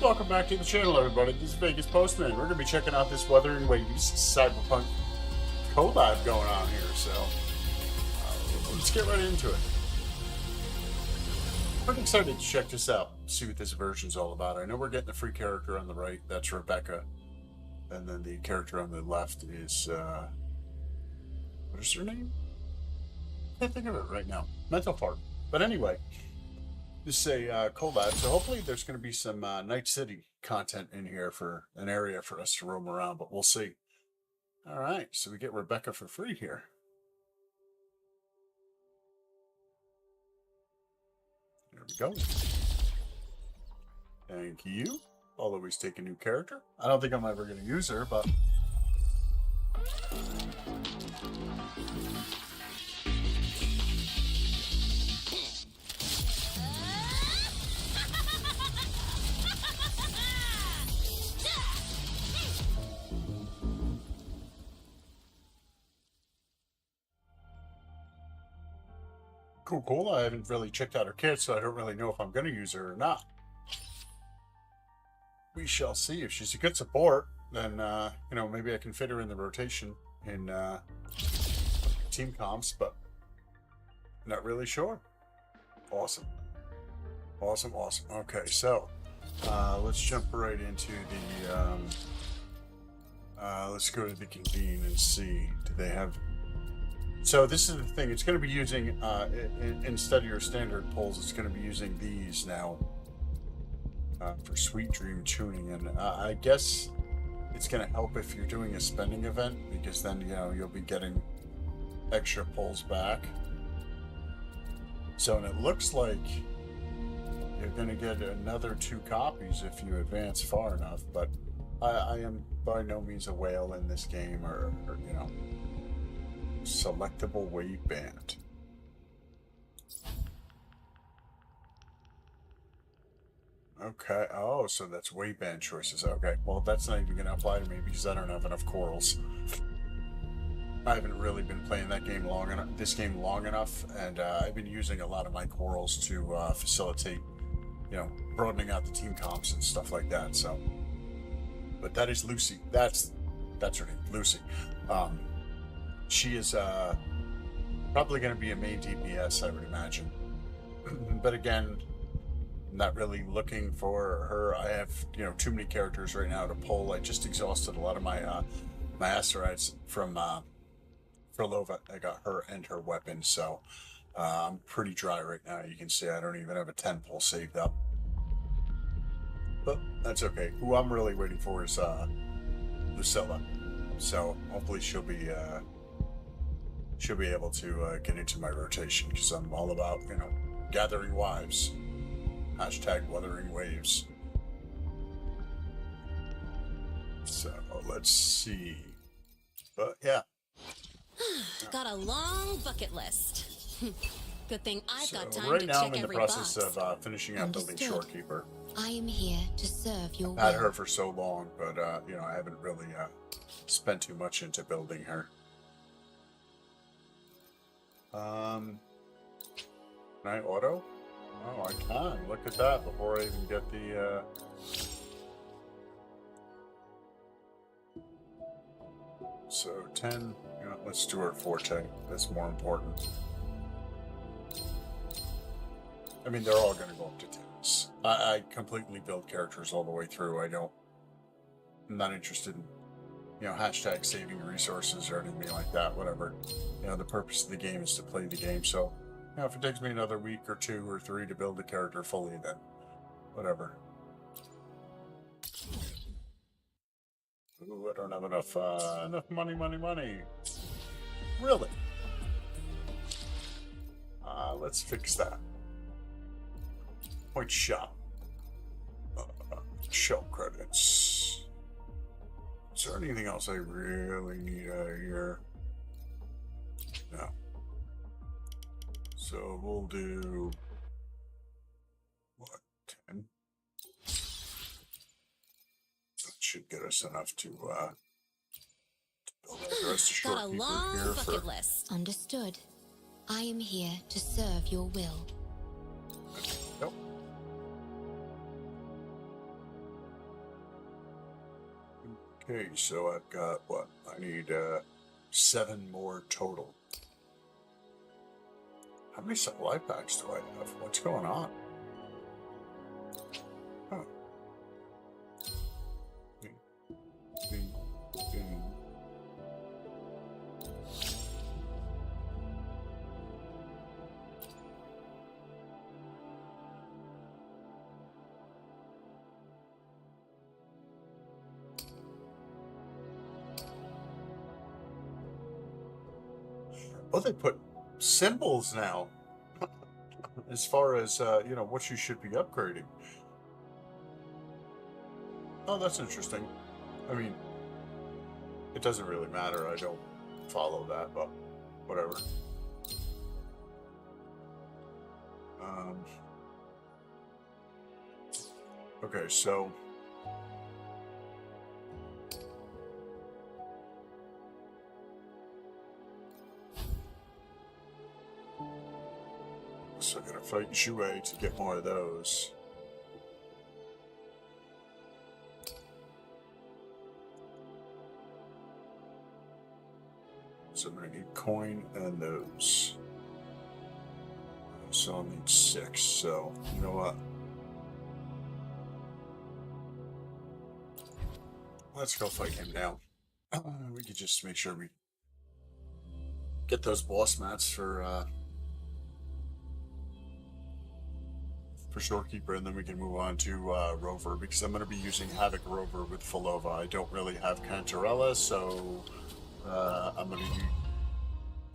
Welcome back to the channel, everybody. This is Vegas Postman. We're going to be checking out this Wuthering Waves CyberPunk collab going on here, so let's get right into it. I'm excited to check this out, see what this version's all about. I know we're getting the free character on the right, that's Rebecca, and then the character on the left is, what is her name? I can't think of it right now. Mental fart. But anyway, this is a collab, so hopefully there's going to be some Night City content in here for an area for us to roam around, but we'll see. All right, so we get Rebecca for free here. There we go. Thank you. I'll always take a new character. I don't think I'm ever going to use her, but... Cool. I haven't really checked out her kit, so I don't really know if I'm going to use her or not. We shall see. If she's a good support, then, you know, maybe I can fit her in the rotation in team comps, but not really sure. Awesome. Okay, so let's jump right into the, let's go to the convene and see, do they have... So this is the thing, it's going to be using, instead of your standard pulls, it's going to be using these now for Sweet Dream tuning. And I guess it's going to help if you're doing a spending event, because then, you know, you'll be getting extra pulls back. So, and it looks like you're going to get another 2 copies if you advance far enough, but I am by no means a whale in this game, or you know, selectable wave band. Okay, oh, so that's wave band choices. Okay, well, that's not even going to apply to me because I don't have enough corals. I haven't really been playing that game long enough, and I've been using a lot of my corals to facilitate, you know, broadening out the team comps and stuff like that. So, but that is Lucy. That's her name, Lucy. She is probably going to be a main DPS, I would imagine. But again, I'm not really looking for her. I have, you know, too many characters right now to pull. I just exhausted a lot of my my asteroids from Lova. I got her and her weapon, so I'm pretty dry right now. You can see I don't even have a 10 pull saved up. But that's okay. Who I'm really waiting for is Lucilla. So hopefully she'll be able to get into my rotation, because I'm all about, you know, gathering wives. Hashtag Wuthering Waves. So let's see. But yeah. Got a long bucket list. Good thing I've got time right to now check I'm in the every process box. of finishing out building Shorekeeper. I am here to serve your I've had her for so long, but you know, I haven't really spent too much into building her. Can I auto? Oh, I can. Look at that before I even get the so 10, you know, let's do our forte. That's more important. I mean, they're all going to go up to 10s. I completely build characters all the way through. I'm not interested in, you know, hashtag saving resources or anything like that, whatever. You know, the purpose of the game is to play the game, so, you know, if it takes me another week or 2 or 3 to build the character fully, then whatever. Ooh, I don't have enough money. Really? Let's fix that. Point shop. Shell credits. Is there anything else I really need out of here? No. So we'll do, what, 10? That should get us enough to build out the rest of Got a Shorekeeper long here bucket list. Understood. I am here to serve your will. Nope. Okay, so I've got what? I need 7 more total. How many supply packs do I have? What's going on? Huh. Ding, ding. Oh, they put symbols now as far as, you know, what you should be upgrading. Oh, that's interesting. I mean, it doesn't really matter. I don't follow that, but whatever. Okay, so I'm gonna fight WuWa to get more of those. So I'm gonna need coin and those. So I'll need 6. So you know what? Let's go fight him now. We could just make sure we get those boss mats for Storekeeper, and then we can move on to Rover, because I'm going to be using Havoc Rover with Falova. I don't really have Cantarella, so I'm going to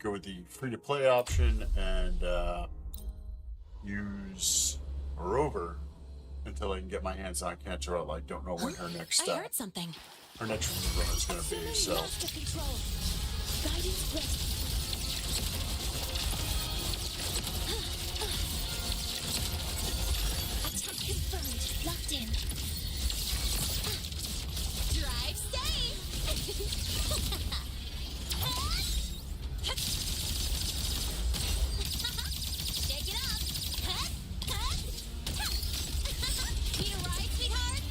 go with the free-to-play option and use Rover until I can get my hands on Cantarella. I don't know when her next I heard something. her next run is going to be, so. Attack confirmed. Locked in. Drive safe. Shake it up. Need a ride, sweetheart?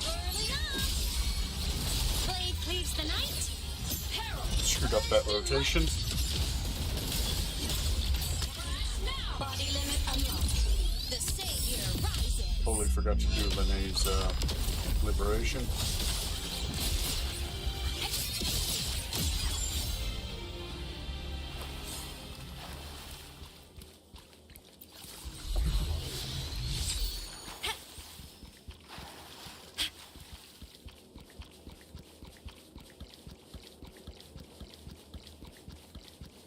Early up. Blade cleaves the night. Screwed up that rotation. Body limit unlocked. The savior rises. Totally forgot to do Linnea's liberation.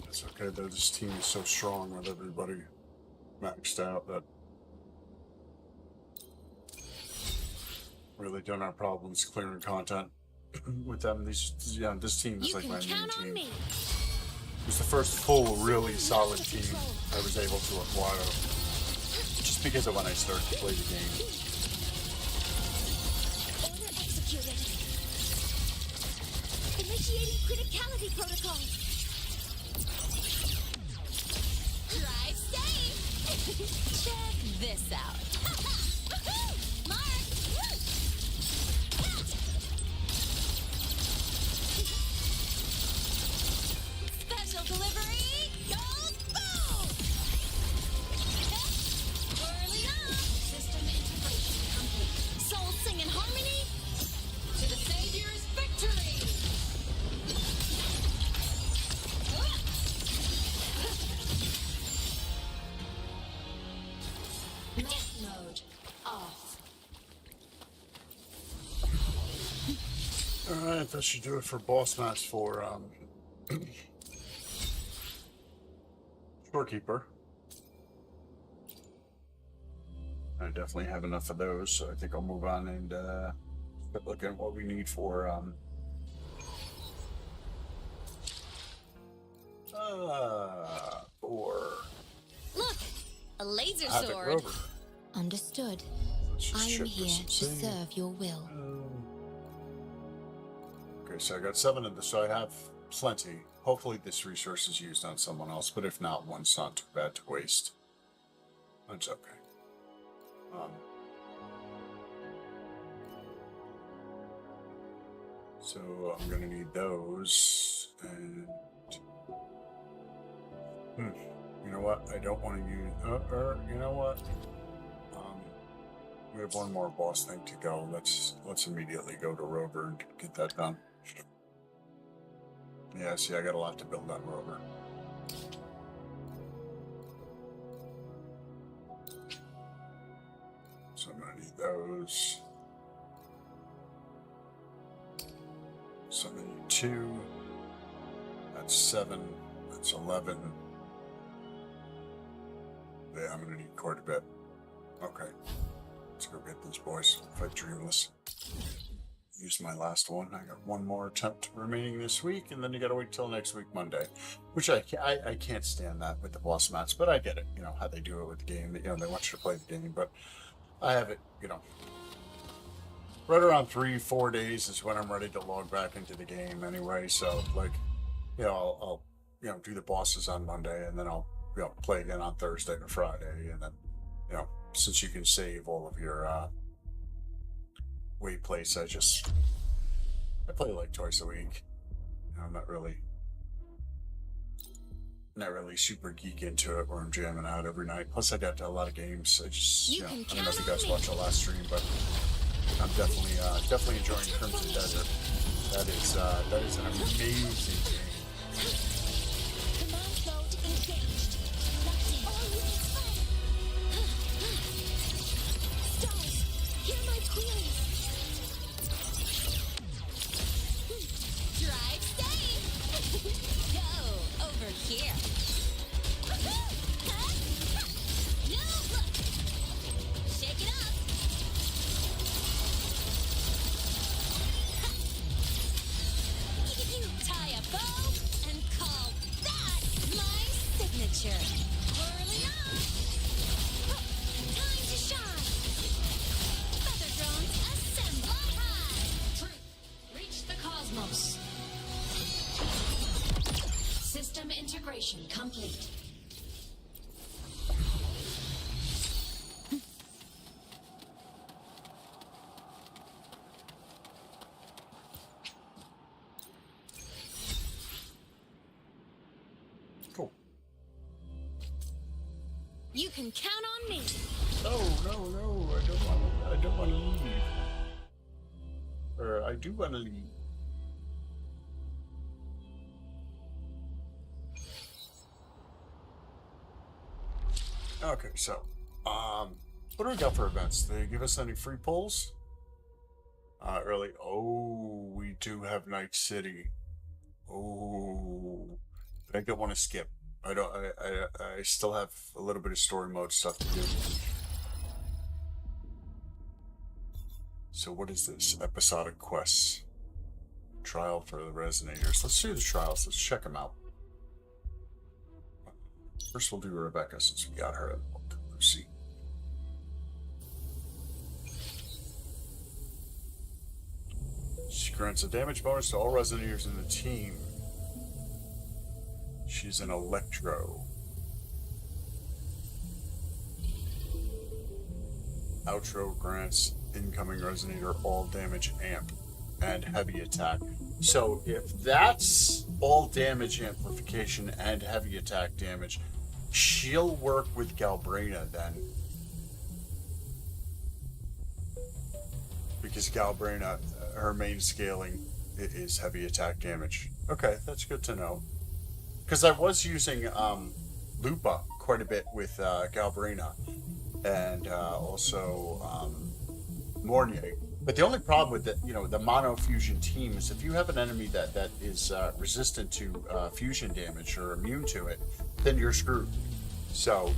It's okay though, this team is so strong with everybody maxed out that really don't have problems clearing content with them. This team is You like can my main count on team. me. It was the first full, really solid team I was able to acquire, just because of when I started to play the game. Order executed. Initiating criticality protocol. Drive safe. Check this out. Mark. Special delivery. Goes boom. Early up. System integration complete. Soul sing in harmony. To the savior's victory. Mech mode off. Alright, that should do it for boss match for Storekeeper. I definitely have enough of those, so I think I'll move on and start looking at what we need for Look, a laser Havoc sword. Rover. Understood. Let's just I am ship here this to and see. serve your will. Okay, so I got 7 of this. So I have plenty. Hopefully this resource is used on someone else, but if not, one's not too bad to waste. That's okay. So I'm gonna need those, and you know what? I don't want to use. You know what? We have one more boss thing to go. Let's immediately go to Rover and get that done. Yeah, see, I got a lot to build on Rover. So I'm gonna need those. So I'm gonna need 2. That's 7. That's 11. Yeah, I'm gonna need quite a bit. Okay. Let's go get these boys. Fight Dreamless. Use my last one. I got one more attempt remaining this week, and then you gotta wait till next week, Monday. Which I can't stand that with the boss mats, but I get it. You know, how they do it with the game. You know, they want you to play the game, but I have it, you know. Right around 3-4 days is when I'm ready to log back into the game anyway, so, like, you know, I'll you know, do the bosses on Monday, and then I'll, you know, play again on Thursday or Friday, and then, you know, since you can save all of your wait plates, I play like twice a week. You know, I'm not really super geek into it where I'm jamming out every night. Plus I got a lot of games. I just, you know, I don't know if you guys watched the last stream, but I'm definitely enjoying Crimson Desert. That is an amazing game. Command mode engaged. Locked in. Stars, hear my queries. Drive safe. Go over here. No, look. Shake it up. You tie a bow and call that my signature. Whirling up. Time to shine. Feather drones assemble high. Truth, reach the cosmos. System integration complete. Cool. You can count on me. No, I don't want to leave. Or I do want to leave. Okay, so, what do we got for events? Did they give us any free pulls? Early. Oh, we do have Night City. Oh, but I don't want to skip. I still have a little bit of story mode stuff to do. So what is this? Episodic quests. Trial for the Resonators. Let's do the trials. Let's check them out. First we'll do Rebecca since we got her. Let's see. She grants a damage bonus to all Resonators in the team. She's an Electro. Outro grants incoming Resonator all damage amp and heavy attack. So if that's all damage amplification and heavy attack damage, she'll work with Galbrina then. Because Galbrina, her main scaling is heavy attack damage. Okay, that's good to know. Because I was using Lupa quite a bit with Galbrina and also Mornier. But the only problem with the mono fusion team is if you have an enemy that is resistant to fusion damage or immune to it, then you're screwed. So,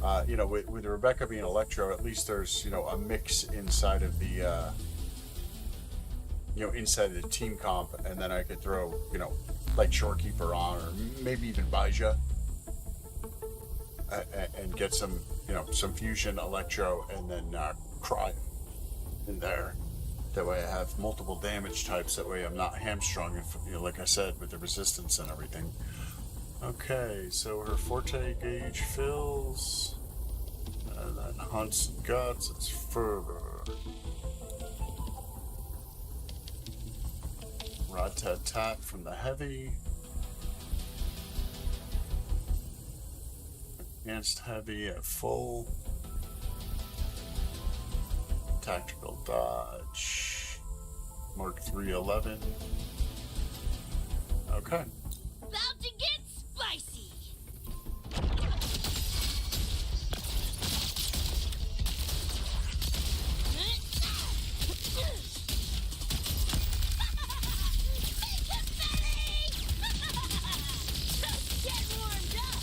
with Rebecca being Electro, at least there's a mix inside of the inside of the team comp, and then I could throw like Shorekeeper on, or maybe even Baija, and get some fusion Electro, and then Cry in there. That way I have multiple damage types. That way I'm not hamstrung, if, like I said, with the resistance and everything. Okay, so her forte gauge fills. And then hunts and guts, it's further. Rat-tat-tat from the heavy. Advanced heavy at full. Tactical dodge. Mark 311. Okay. About to get spicy. Just get warmed up.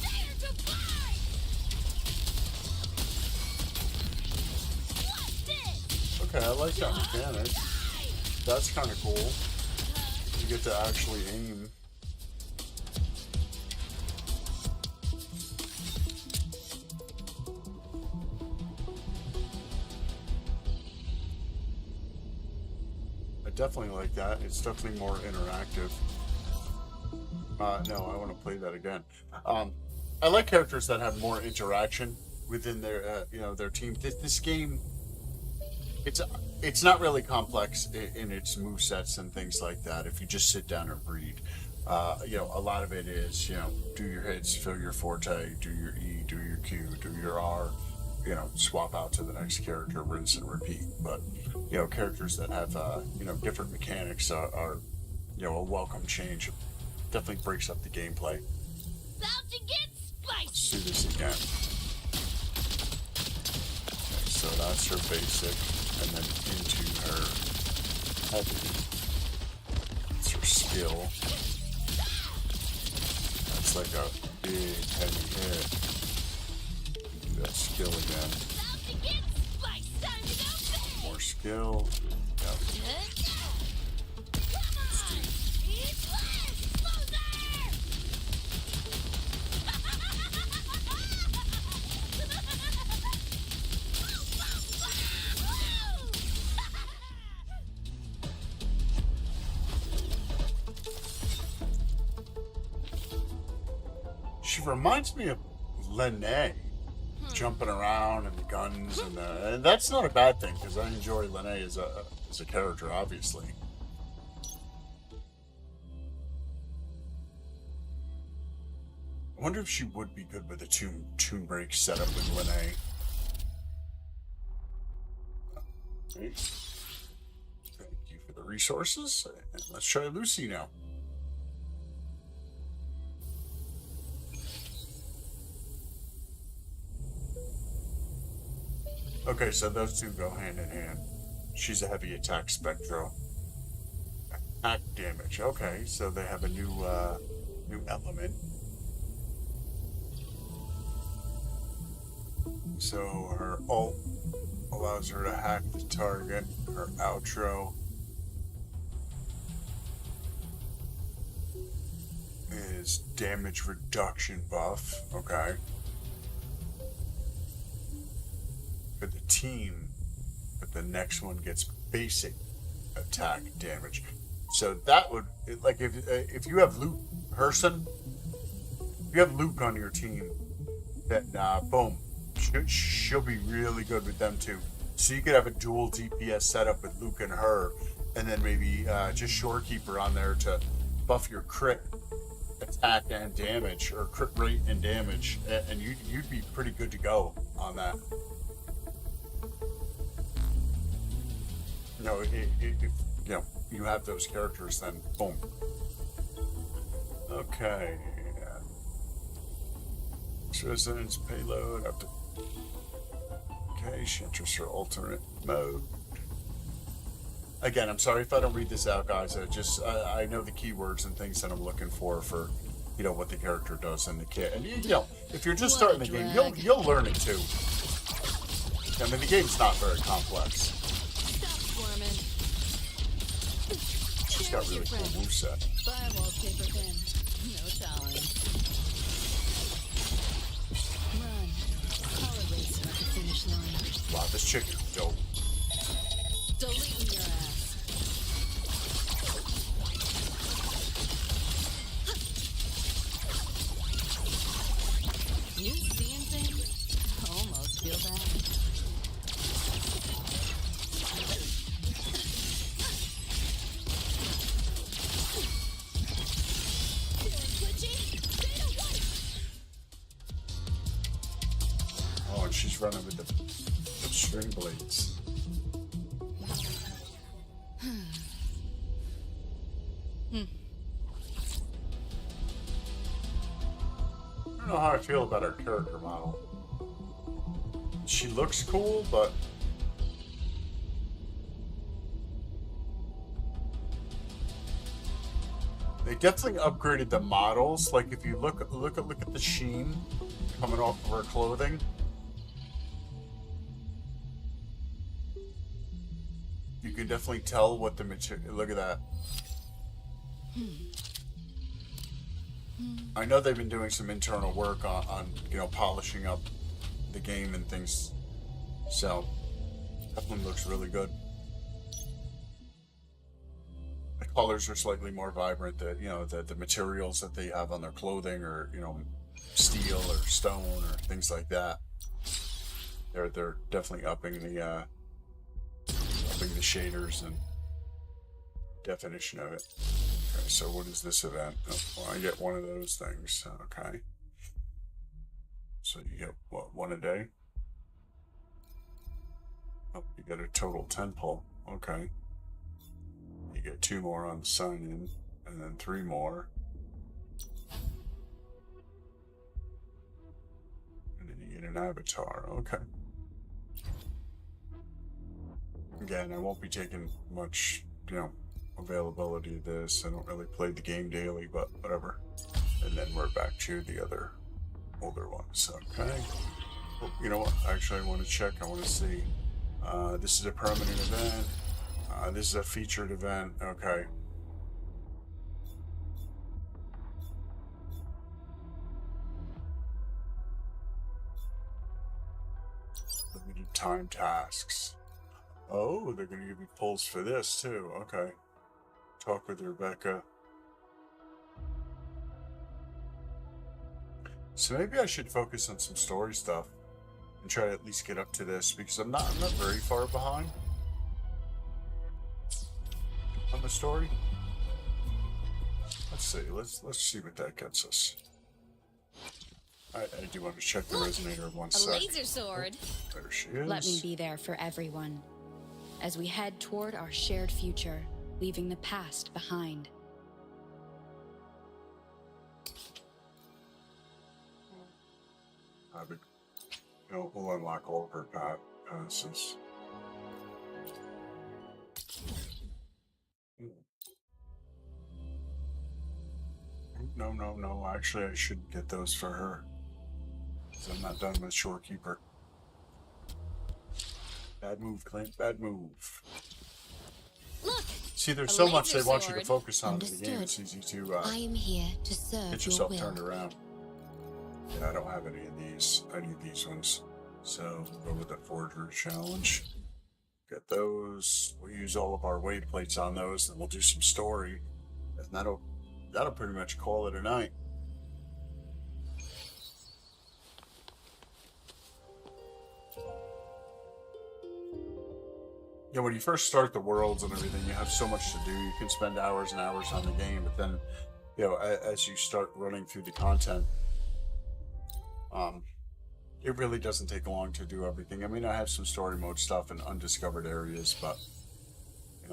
There to fly. What's this? Okay, I like that mechanic. That's kind of cool. You get to actually aim. I definitely like that. It's definitely more interactive. No, I want to play that again. I like characters that have more interaction within their, their team. This game, it's not really complex in its movesets and things like that. If you just sit down and read, a lot of it is, do your hits, fill your forte, do your E, do your Q, do your R, swap out to the next character, rinse and repeat. But, characters that have, different mechanics are a welcome change. Definitely breaks up the gameplay. About to get spicy. Let's do this again. Okay, so that's her basic, and then into her heavy. That's her skill. That's like a big heavy hit. Do that skill again. About to get spicy. Time to go big. More skill. Yep. Come on. Eat less, loser. She reminds me of Lene, jumping around and the guns and that's not a bad thing because I enjoy Lene as a character, obviously. I wonder if she would be good with a tune break setup with Lene. Okay. Thank you for the resources. And let's try Lucy now. Okay, so those two go hand in hand. She's a heavy attack Spectro. Attack damage. Okay, so they have a new element. So her ult allows her to hack the target. Her outro is damage reduction buff. Okay. For the team, but the next one gets basic attack damage. So that would, like, if you have Luke Herson, if you have Luke on your team, then boom, she'll be really good with them too. So you could have a dual DPS setup with Luke and her, and then maybe just Shorekeeper on there to buff your crit attack and damage, or crit rate and damage, and you'd be pretty good to go on that. If you have those characters, then boom. Okay. Resistance payload up to. Okay, she enters her alternate mode. Again, I'm sorry if I don't read this out, guys. I know the keywords and things that I'm looking for what the character does in the kit. And if you're just starting the game, you'll learn it too. I mean, the game's not very complex. She's got really cool moveset. Buy a wallpaper pen. No challenge. Run. finish line. Wow, this chick is dope. Deleting your ass. You seeing things? Almost feel bad. Oh, and she's running with the string blades. I don't know how I feel about her character model. She looks cool, but they definitely upgraded the models. Like if you look at the sheen coming off of her clothing. You can definitely tell what the material. Look at that. I know they've been doing some internal work on polishing up the game and things, so definitely looks really good. The colors are slightly more vibrant. The materials that they have on their clothing, or steel or stone or things like that. They're definitely upping the shaders and definition of it. Okay, so what is this event? Oh, well, I get one of those things. Okay. So you get, what, one a day? Oh, you get a total 10 pull. Okay. You get 2 more on the sign-in, and then 3 more. And then you get an avatar. Okay. Again, I won't be taking much, availability of this. I don't really play the game daily, but whatever. And then we're back to the other older ones. Okay. Well, you know what? Actually, I want to check. I want to see. This is a permanent event. This is a featured event. Okay. Limited time tasks. Oh, they're going to give me pulls for this too. Okay. Talk with Rebecca. So maybe I should focus on some story stuff and try to at least get up to this, because I'm not very far behind on the story. Let's see. Let's see what that gets us. I do want to check the resonator of 1 sec. A laser sword. Oh, there she is. Let me be there for everyone as we head toward our shared future, leaving the past behind. We'll unlock all of her passes. No. Actually, I shouldn't get those for her, because I'm not done with Shorekeeper. Bad move, Clint. Bad move. Look. See, there's so much they want you to sword. focus on in the game. Understood. It's easy to I am here to serve get your yourself will. turned around. Yeah, I don't have any of these. I need these ones. So we'll go with the Forger Challenge. Get those. We'll use all of our weight plates on those, and we'll do some story. And that'll pretty much call it a night. Yeah, when you first start the worlds and everything, you have so much to do. You can spend hours and hours on the game, but then, as you start running through the content, it really doesn't take long to do everything. I mean, I have some story mode stuff in undiscovered areas, but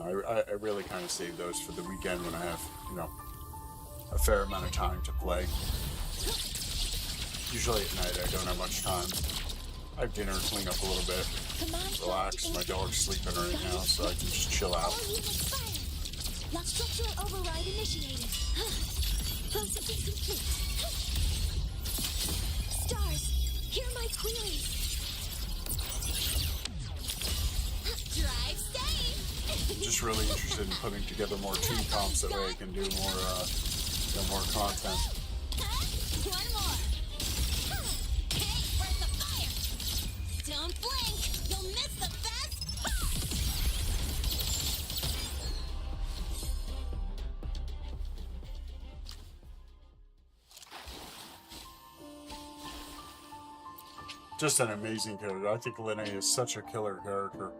I really kind of save those for the weekend when I have a fair amount of time to play. Usually at night, I don't have much time. I have dinner, clean up a little bit, relax. My dog's sleeping right now, so I can just chill out. Lock structural override initiated. Processing complete. Stars, hear my queries. Drive safe. Just really interested in putting together more team comps, that way I can do more content. One more. Hey, where's the fire? Don't blink. missed the best part! Just an amazing character. I think Linnea is such a killer character.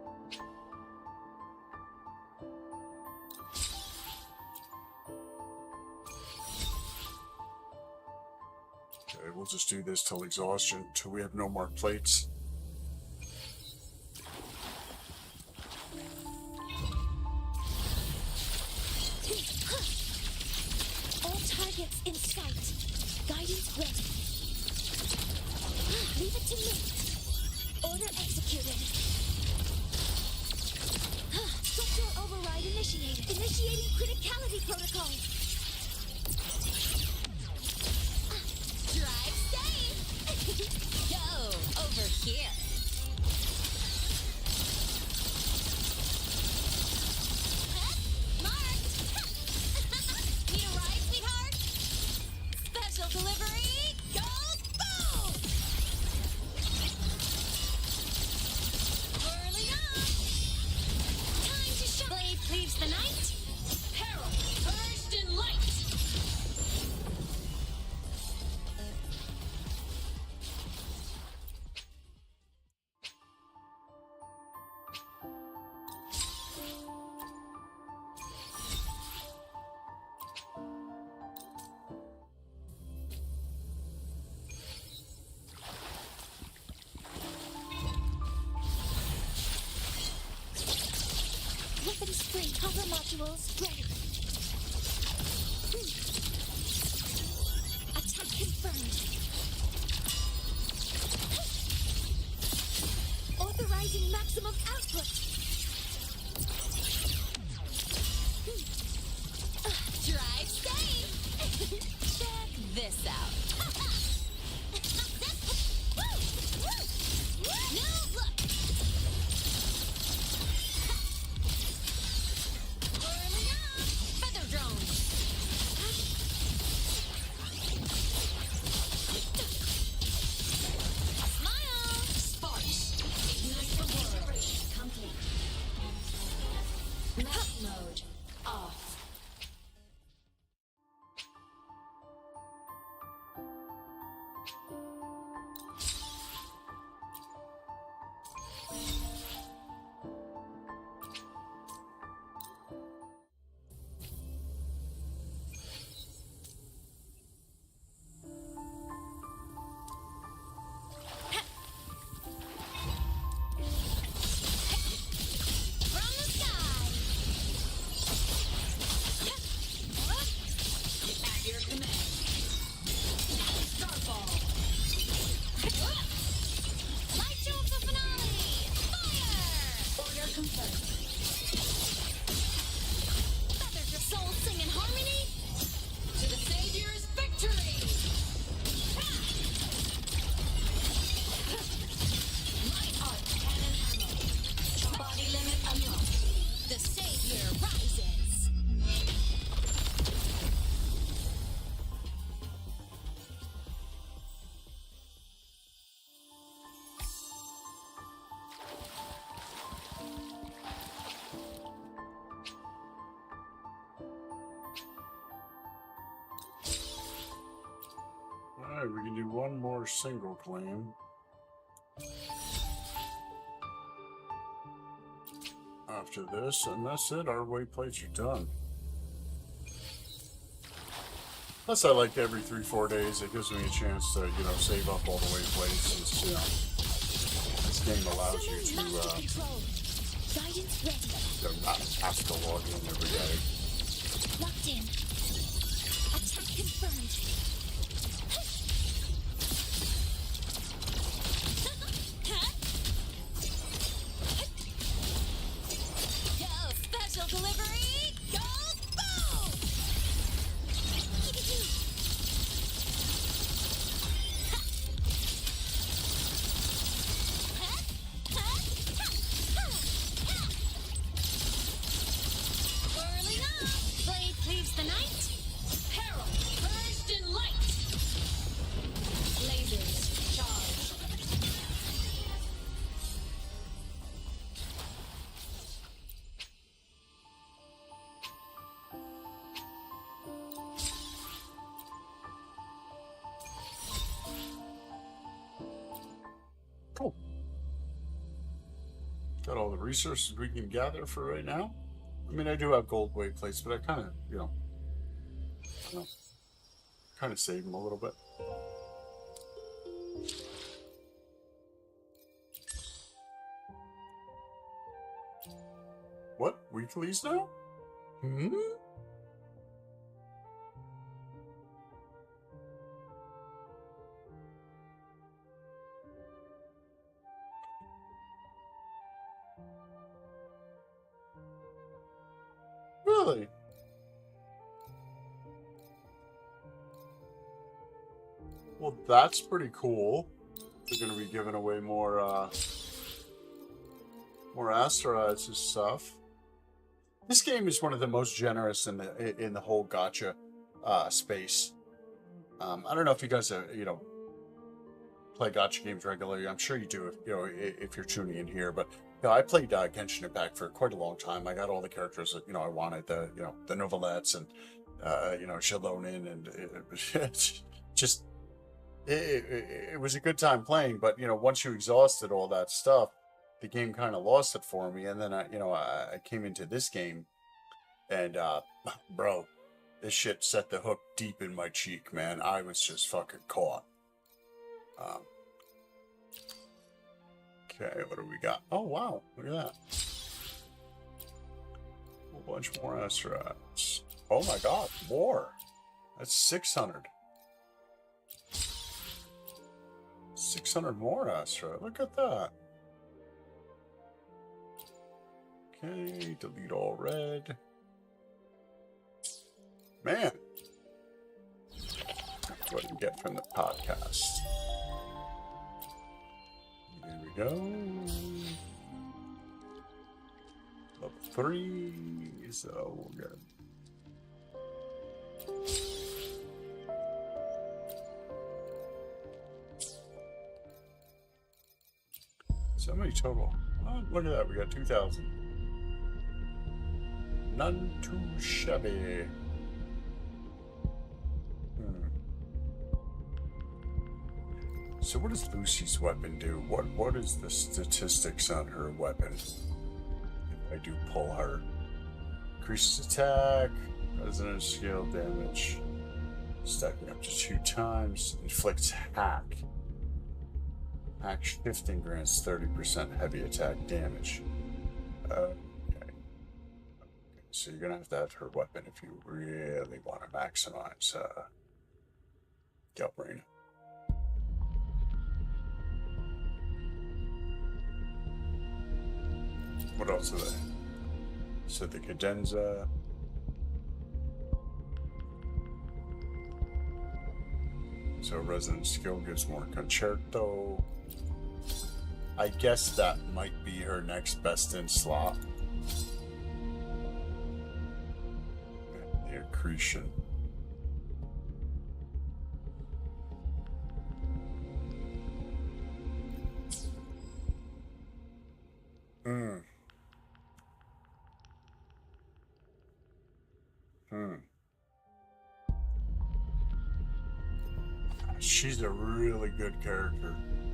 Okay, we'll just do this till exhaustion, till we have no more plates. All targets in sight. Guidance ready. Leave it to me. Order executed. Structural override initiated. Initiating criticality protocol. Drive safe. Go over here. Marked. Need a ride, sweetheart? Special delivery. Go boom. Whirling up. Time to shine. Blade leaves the night. Peril purged in light. Weapon spring cover modules ready. Attack confirmed. Authorizing maximum output. Drive safe. Check this out. New look. Whirling up. Feather drones. Smile. Sparks. Ignite the world. Complete. Map mode off. From the sky. At your command. Starfall. Light show for finale. Fire. Order confirmed. Feathers of soul sing in harmony. To the Savior's victory. My art cannon ammo. Body limit unlocked. The Savior rises. Alright, we can do one more single claim. After this, and that's it. Our weight plates are done. Plus, I like every 3-4 days. It gives me a chance to, save up all the weight plates. Since, this game allows you to, Guidance ready. not have to log in every day. Locked in. Attack confirmed. Go, special delivery. Go boom. Whirling up. Blade leaves the night. Peril purged in light. Lasers charged. resources we can gather for right now. I mean, I do have gold weight plates, but I kind of, kind of save them a little bit. What? Weeklies now? Hmm? Really? Well, that's pretty cool. They're going to be giving away more asteroids and stuff. This game is one of the most generous in the whole gacha space. I don't know if you guys play gacha games regularly. I'm sure you do if you're tuning in here. But I played Genshin Impact for quite a long time. I got all the characters that I wanted. The novelettes and Shalonin, and it was a good time playing. But once you exhausted all that stuff, the game kind of lost it for me. And then I came into this game, and bro, this shit set the hook deep in my cheek, man. I was just fucking caught. Okay, what do we got? Oh, wow. Look at that. A bunch more asteroids. Oh my god, more. That's 600. 600 more asteroids. Look at that. Okay, delete all red. Man. That's what you get from the podcast. Here we go. Level 3. So we're good. So many total. Oh, look at that. We got 2,000. None too shabby. So what does Lucy's weapon do? What is the statistics on her weapon? If I do pull her. Increases attack, resonant scale damage, stacking up to 2 times, inflicts hack. Hack shifting grants 30% heavy attack damage. Okay. So you're gonna have to have her weapon if you really want to maximize Galbrain. What else are they? So the cadenza. So resonant skill gives more concerto. I guess that might be her next best in slot. The accretion. She's a really good character.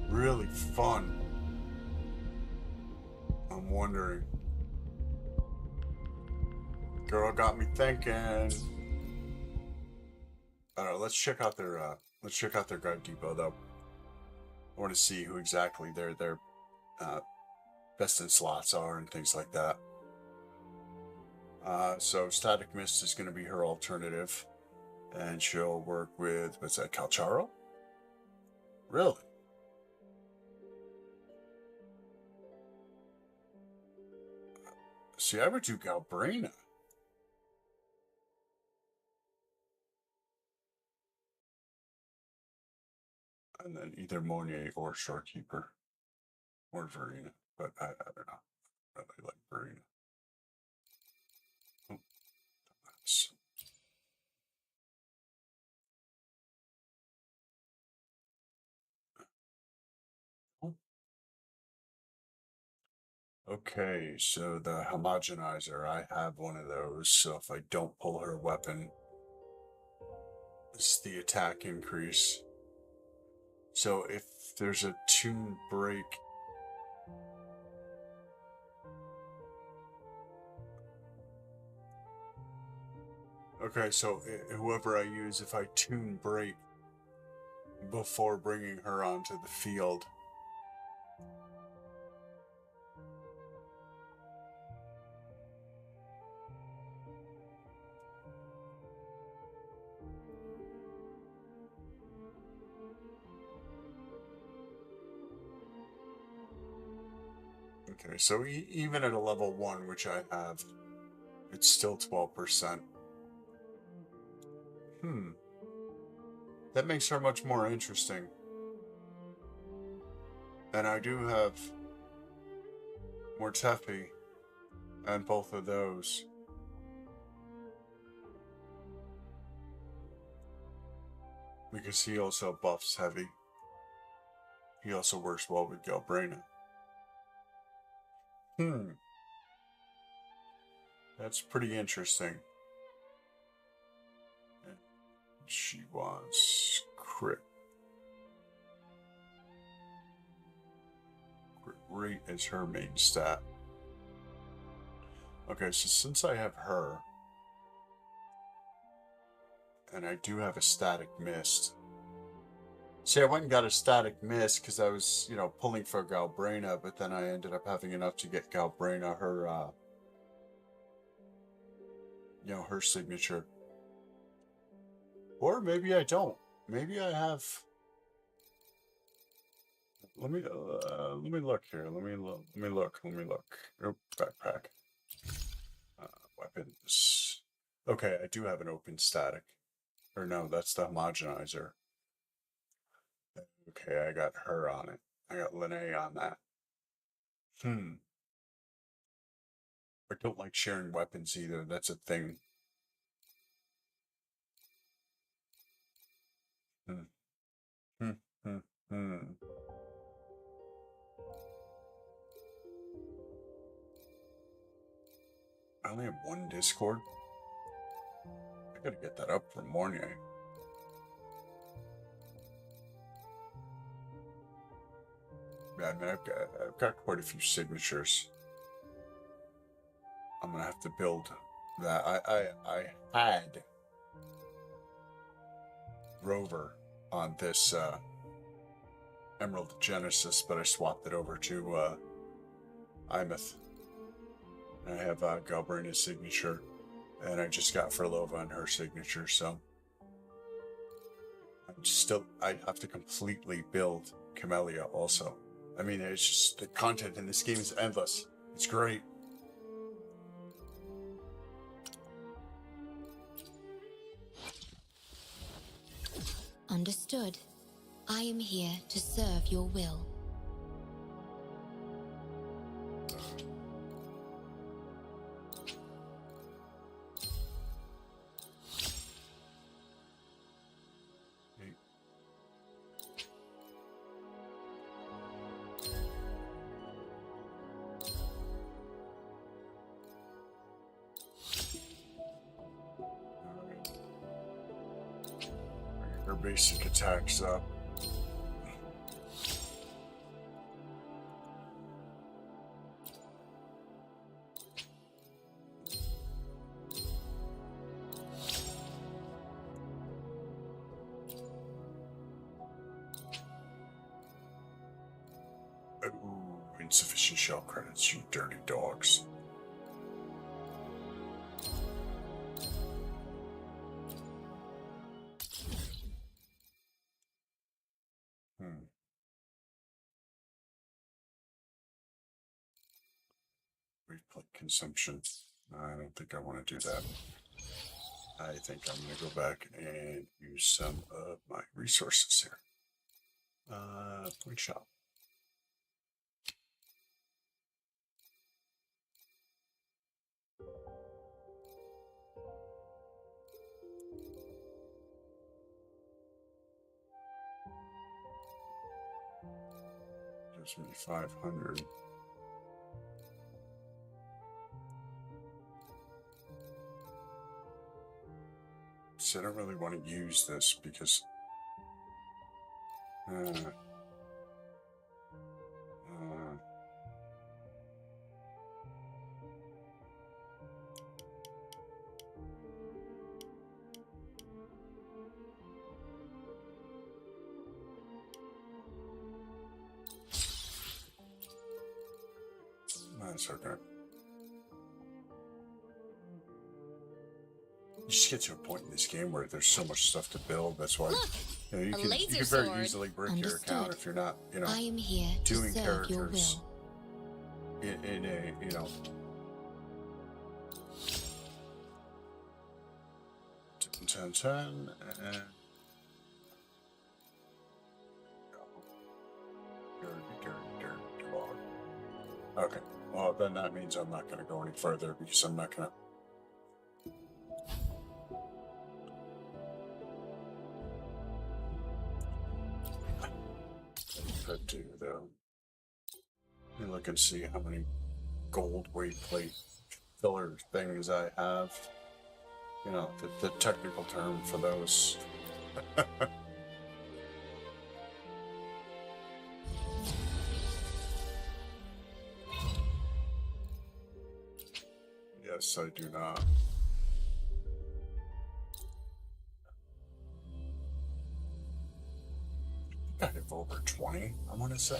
Really fun. I'm wondering. Girl got me thinking. I don't know, let's check out their Guide Depot though. I want to see who exactly their best in slots are and things like that. So Static Mist is going to be her alternative. And she'll work with, what's that, Calcharo? Really? See, I would do Galbraina. And then either Monier or Shorekeeper. Or Verena. But I don't know. I really like Verena. Oh, nice. Okay, so the homogenizer, I have one of those, so if I don't pull her weapon, it's the attack increase. So if there's a tune break, Okay, so whoever I use, if I tune break before bringing her onto the field. Okay, so even at a level 1, which I have, it's still 12%. That makes her much more interesting. And I do have Mortefi and both of those. Because he also buffs heavy. He also works well with Galbraina. That's pretty interesting. She wants crit. Crit rate is her main stat. Okay, so since I have her, and I do have a static mist. See, I went and got a static mist because I was, pulling for Galbraina, but then I ended up having enough to get Galbraina her, her signature. Or maybe I don't. Maybe I have. Let me look here. Let me look. Oh, backpack. Weapons. Okay, I do have an open static. Or no, that's the homogenizer. Okay, I got her on it. I got Linnae on that. I don't like sharing weapons either. That's a thing. Hmm. I only have one Discord. I gotta get that up for Mornier. Yeah, I mean, I've got quite a few signatures. I'm gonna have to build that. I had Rover on this Emerald Genesis, but I swapped it over to Imeth. And I have Galbraina's signature, and I just got Furlova on her signature, so I have to completely build Camellia also. I mean, it's just, the content in this game is endless. It's great. Understood. I am here to serve your will. Her basic attacks up. Ooh, insufficient shell credits, you dirty dogs. Replay consumption. I don't think I want to do that. I think I'm going to go back and use some of my resources here. Point shop. Gives me 500. So I don't really want to use this because That's okay. You just get to a point in this game where there's so much stuff to build. That's why Look, you a can laser very sword. easily brick your account Understood. if you're not, I am here to doing serve your characters will. in a 10, 10, and okay. Well, then that means I'm not going to go any further because I'm not going to. Could do though. Let me look and see how many gold weight plate filler things I have. The technical term for those. Yes, I do not. I have over 20, I want to say.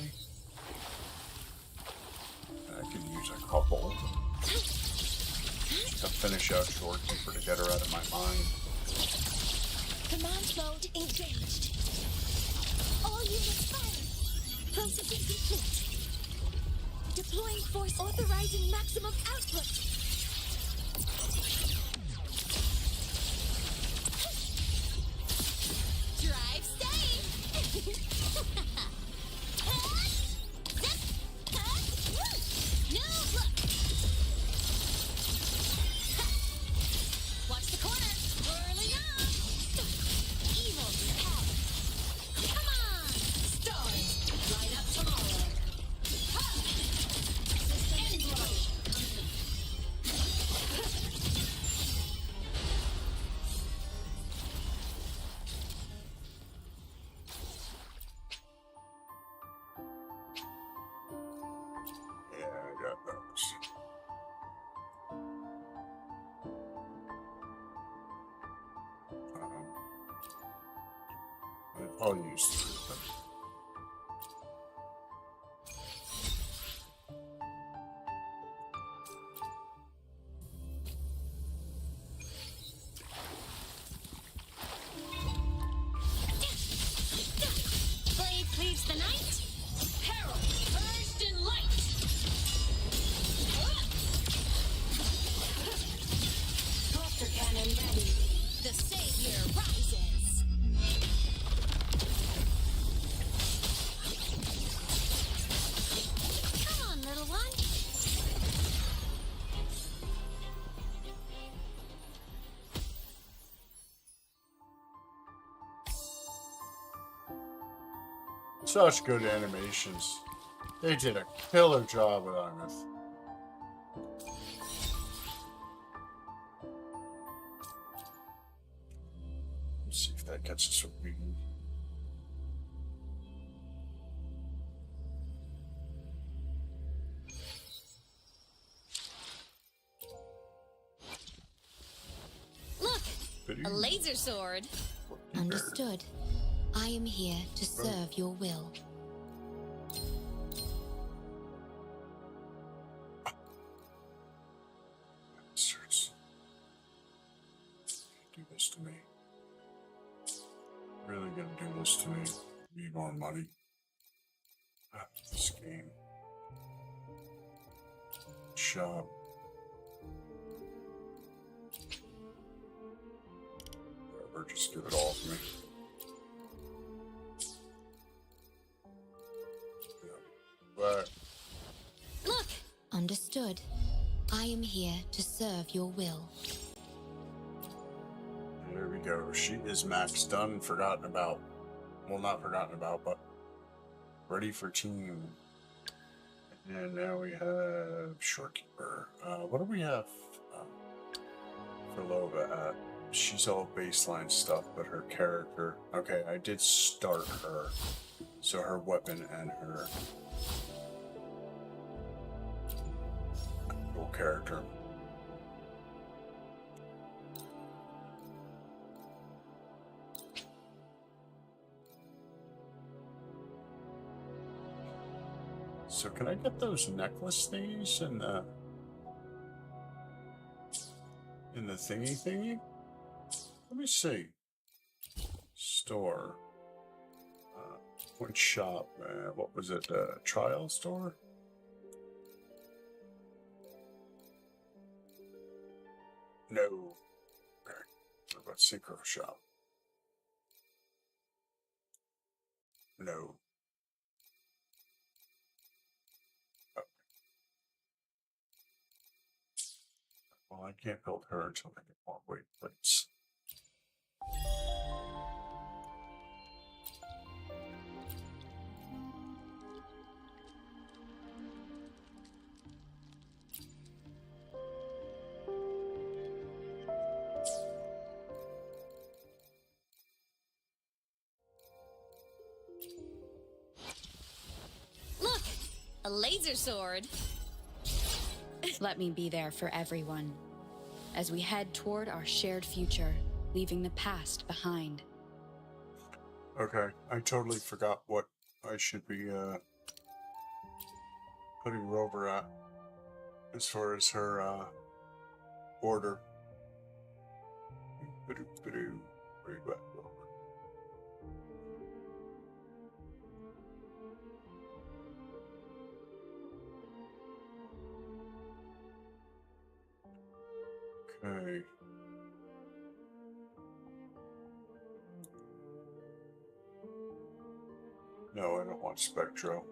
I could use a couple. Just to finish out Shorekeeper to get her out of my mind. Command mode engaged. All units fire. Processing complete. Deploying force authorizing maximum output. Drive stay. No look. Watch the corner. Whirling up. Evil repelled. Come on. Stars. Light up tomorrow. Ha! System blow. Yeah, I got those. I'll use 3 of them. Blade cleaves the night. Peril urged in light. Cluster cannon ready. The savior rises. Come on, little one. Such good animations. They did a killer job with Armith. Let's see if that gets us a reading. Look, a laser sword. Understood. I am here to serve your will. Bastards. Do this to me. Really gonna do this to me? Need more money. This game. Shop. Whatever, just give it all to me. But Look, Understood. I am here to serve your will. there we go. She is maxed done, forgotten about. Well, not forgotten about, but ready for team. And now we have Shorekeeper. What do we have for Lova at? She's all baseline stuff, but her character... Okay, I did start her. So her weapon and her full character. So can I get those necklace thingies in the thingy? Let me see. Store. Point shop. What was it? Trial store? No. Okay. What about synchro shop? No. Oh. Well, I can't build her until I get more weight plates. Look! A laser sword! Let me be there for everyone as we head toward our shared future, leaving the past behind. Okay, I totally forgot what I should be putting Rover at as far as her order. Where you at, Rover? Okay. No, I don't want Spectro.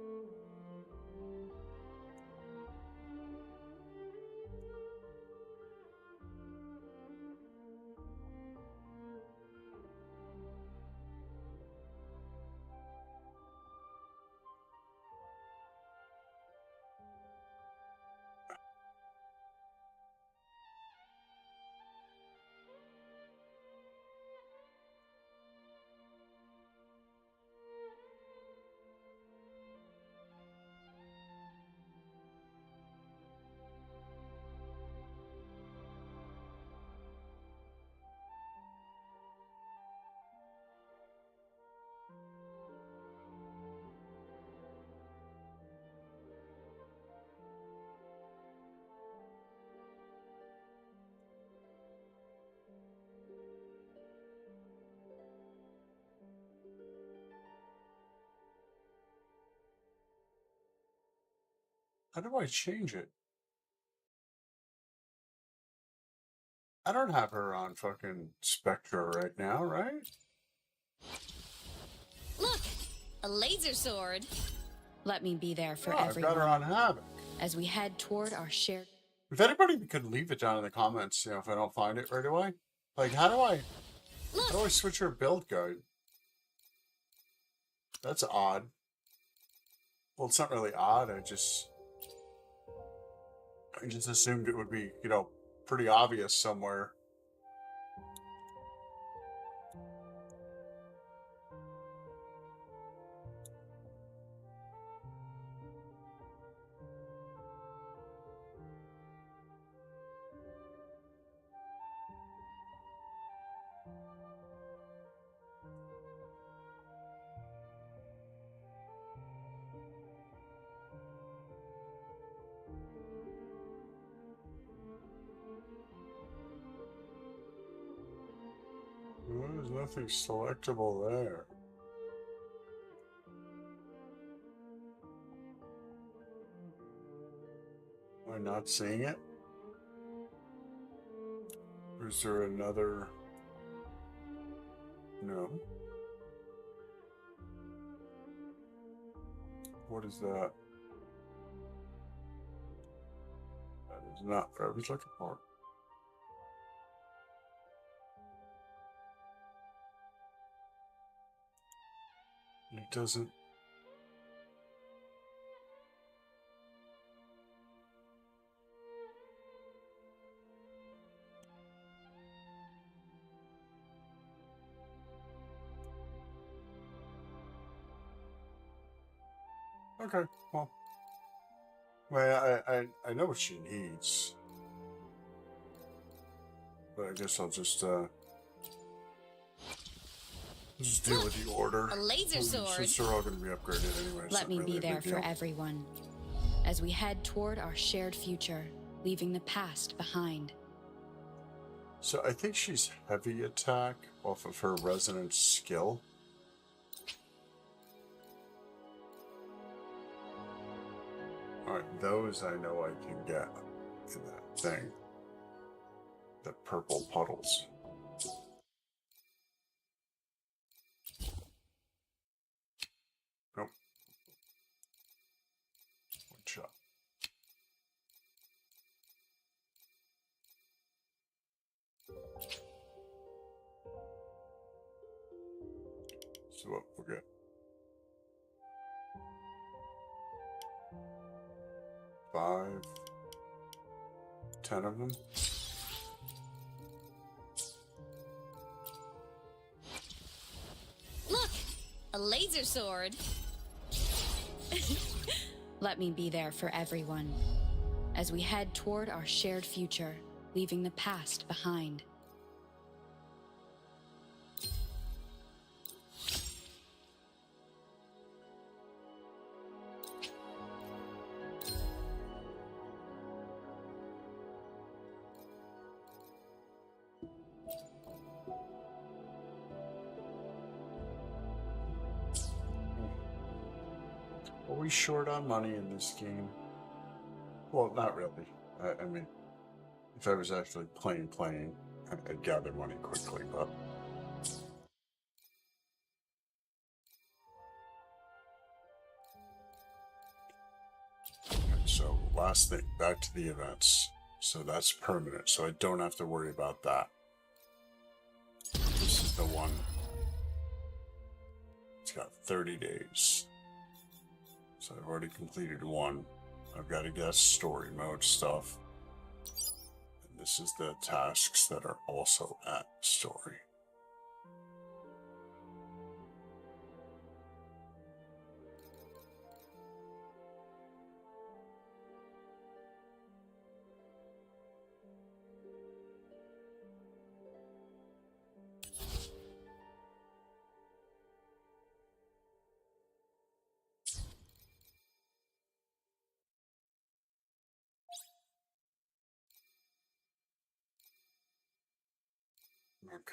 How do I change it? I don't have her on fucking Spectra right now, right? Look! A laser sword! Let me be there for Oh, I've everyone got her on Havoc. as we head toward our shared... If anybody could leave it down in the comments, if I don't find it right away. Like, how do I switch her build guide? That's odd. Well, it's not really odd. I just assumed it would be, pretty obvious somewhere. Well, there's nothing selectable there. Am I not seeing it? Or is there another? No. What is that? That is not what I was looking for. It doesn't. Okay, well, I know what she needs, but I guess I'll just deal with the order. A laser sword. Since they're all going to be upgraded anyways. Let me really be a big there for deal. everyone as we head toward our shared future, leaving the past behind. So I think she's heavy attack off of her resonance skill. Alright, those I know I can get in that thing. The purple puddles. Nope. One shot. So what we'll get? 5, 10 of them. Look! A laser sword! Let me be there for everyone, as we head toward our shared future, leaving the past behind. Are we short on money in this game? Well, not really. I mean, if I was actually playing, I'd gather money quickly, but... Okay, so, last thing, back to the events. So that's permanent, so I don't have to worry about that. This is the one. It's got 30 days. So I've already completed one. I've got to get story mode stuff. And this is the tasks that are also at story.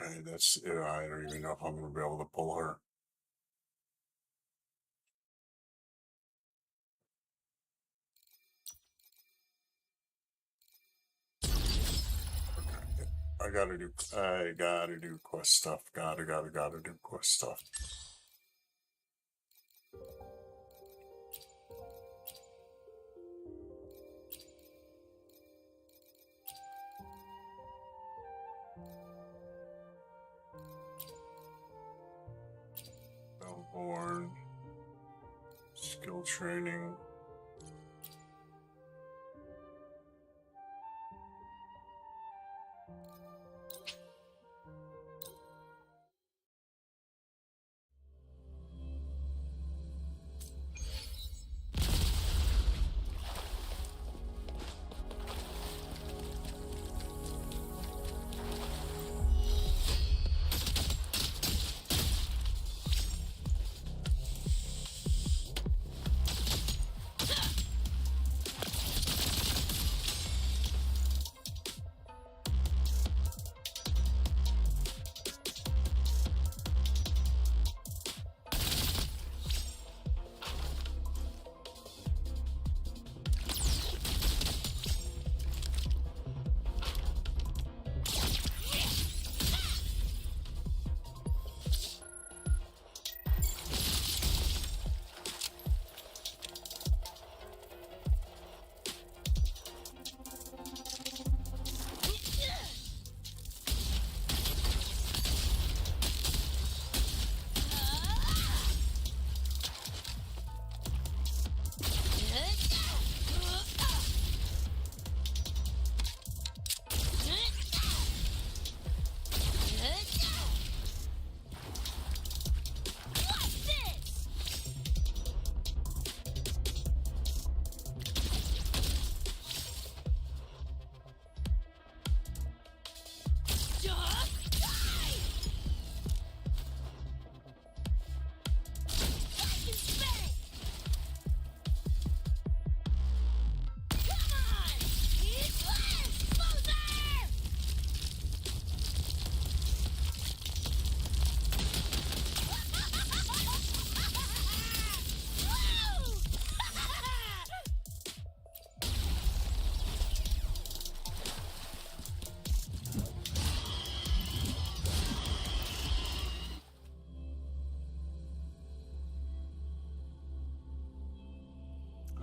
Okay, that's... I don't even know if I'm going to be able to pull her. Okay, I gotta do quest stuff. Gotta do quest stuff. Bellborn. Skill training.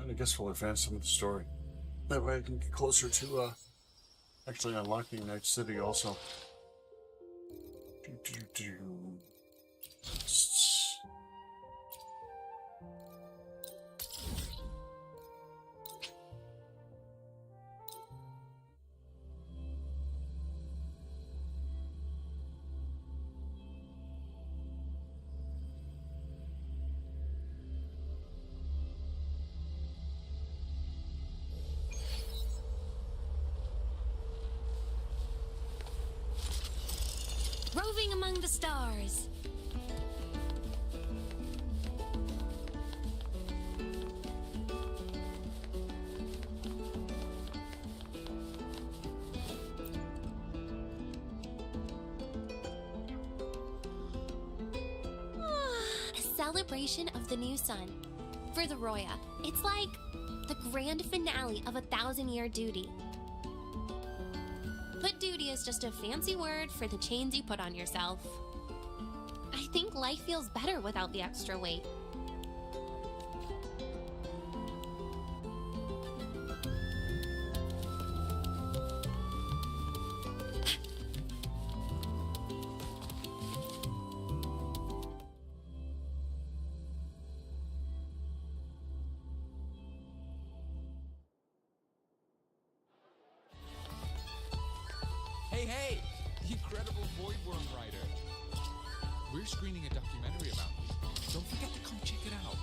And I guess we'll advance some of the story. That way I can get closer to, actually unlocking Night City also. Roving among the stars. A celebration of the new sun. For the Roya, it's like the grand finale of 1,000-year duty. But duty is just a fancy word for the chains you put on yourself. I think life feels better without the extra weight. Hey! The incredible Voidworm writer. We're screening a documentary about you. Don't forget to come check it out.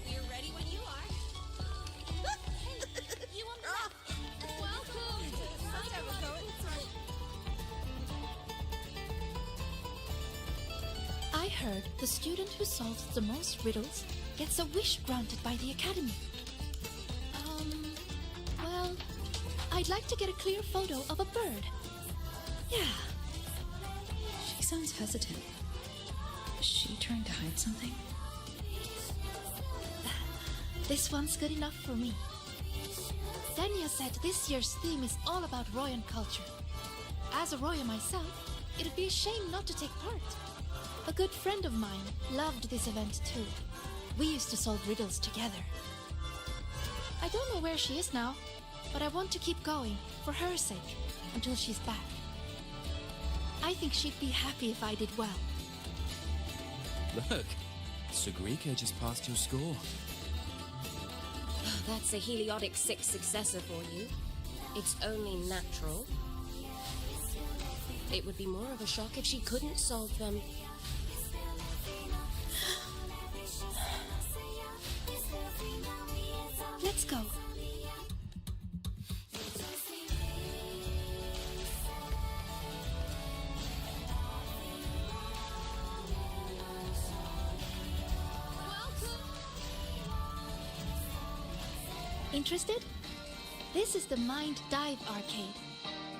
We're ready when you are. Hey, you on the left. Welcome to I heard the student who solves the most riddles gets a wish granted by the Academy. Well, I'd like to get a clear photo of a bird. Yeah. She sounds hesitant. Is she trying to hide something? This one's good enough for me. Dania said this year's theme is all about Royan culture. As a Roya myself, it'd be a shame not to take part. A good friend of mine loved this event too. We used to solve riddles together. I don't know where she is now, but I want to keep going, for her sake, until she's back. I think she'd be happy if I did well. Look, Sagrika just passed your score. That's a heliotic 6 successor for you. It's only natural. It would be more of a shock if she couldn't solve them. Let's go. Interested? This is the Mind Dive Arcade.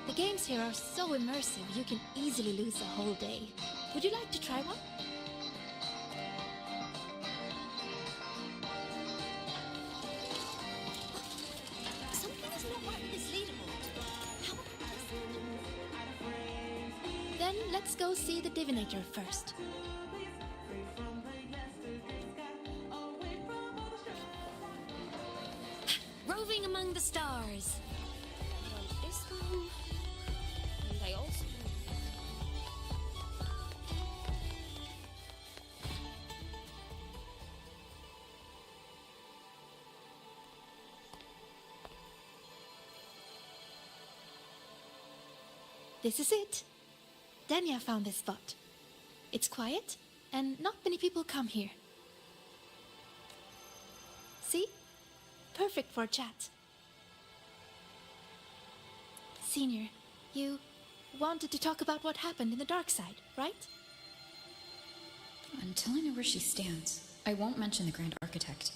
The games here are so immersive you can easily lose a whole day. Would you like to try one? Something is not right with this leaderboard. How about this? Then let's go see the divinator first. Roving among the stars. I want this one. And I also This is it. Dania found this spot. It's quiet, and not many people come here. See? Perfect for a chat. Senior, you wanted to talk about what happened in the dark side, right? Until I know where she stands, I won't mention the Grand Architect.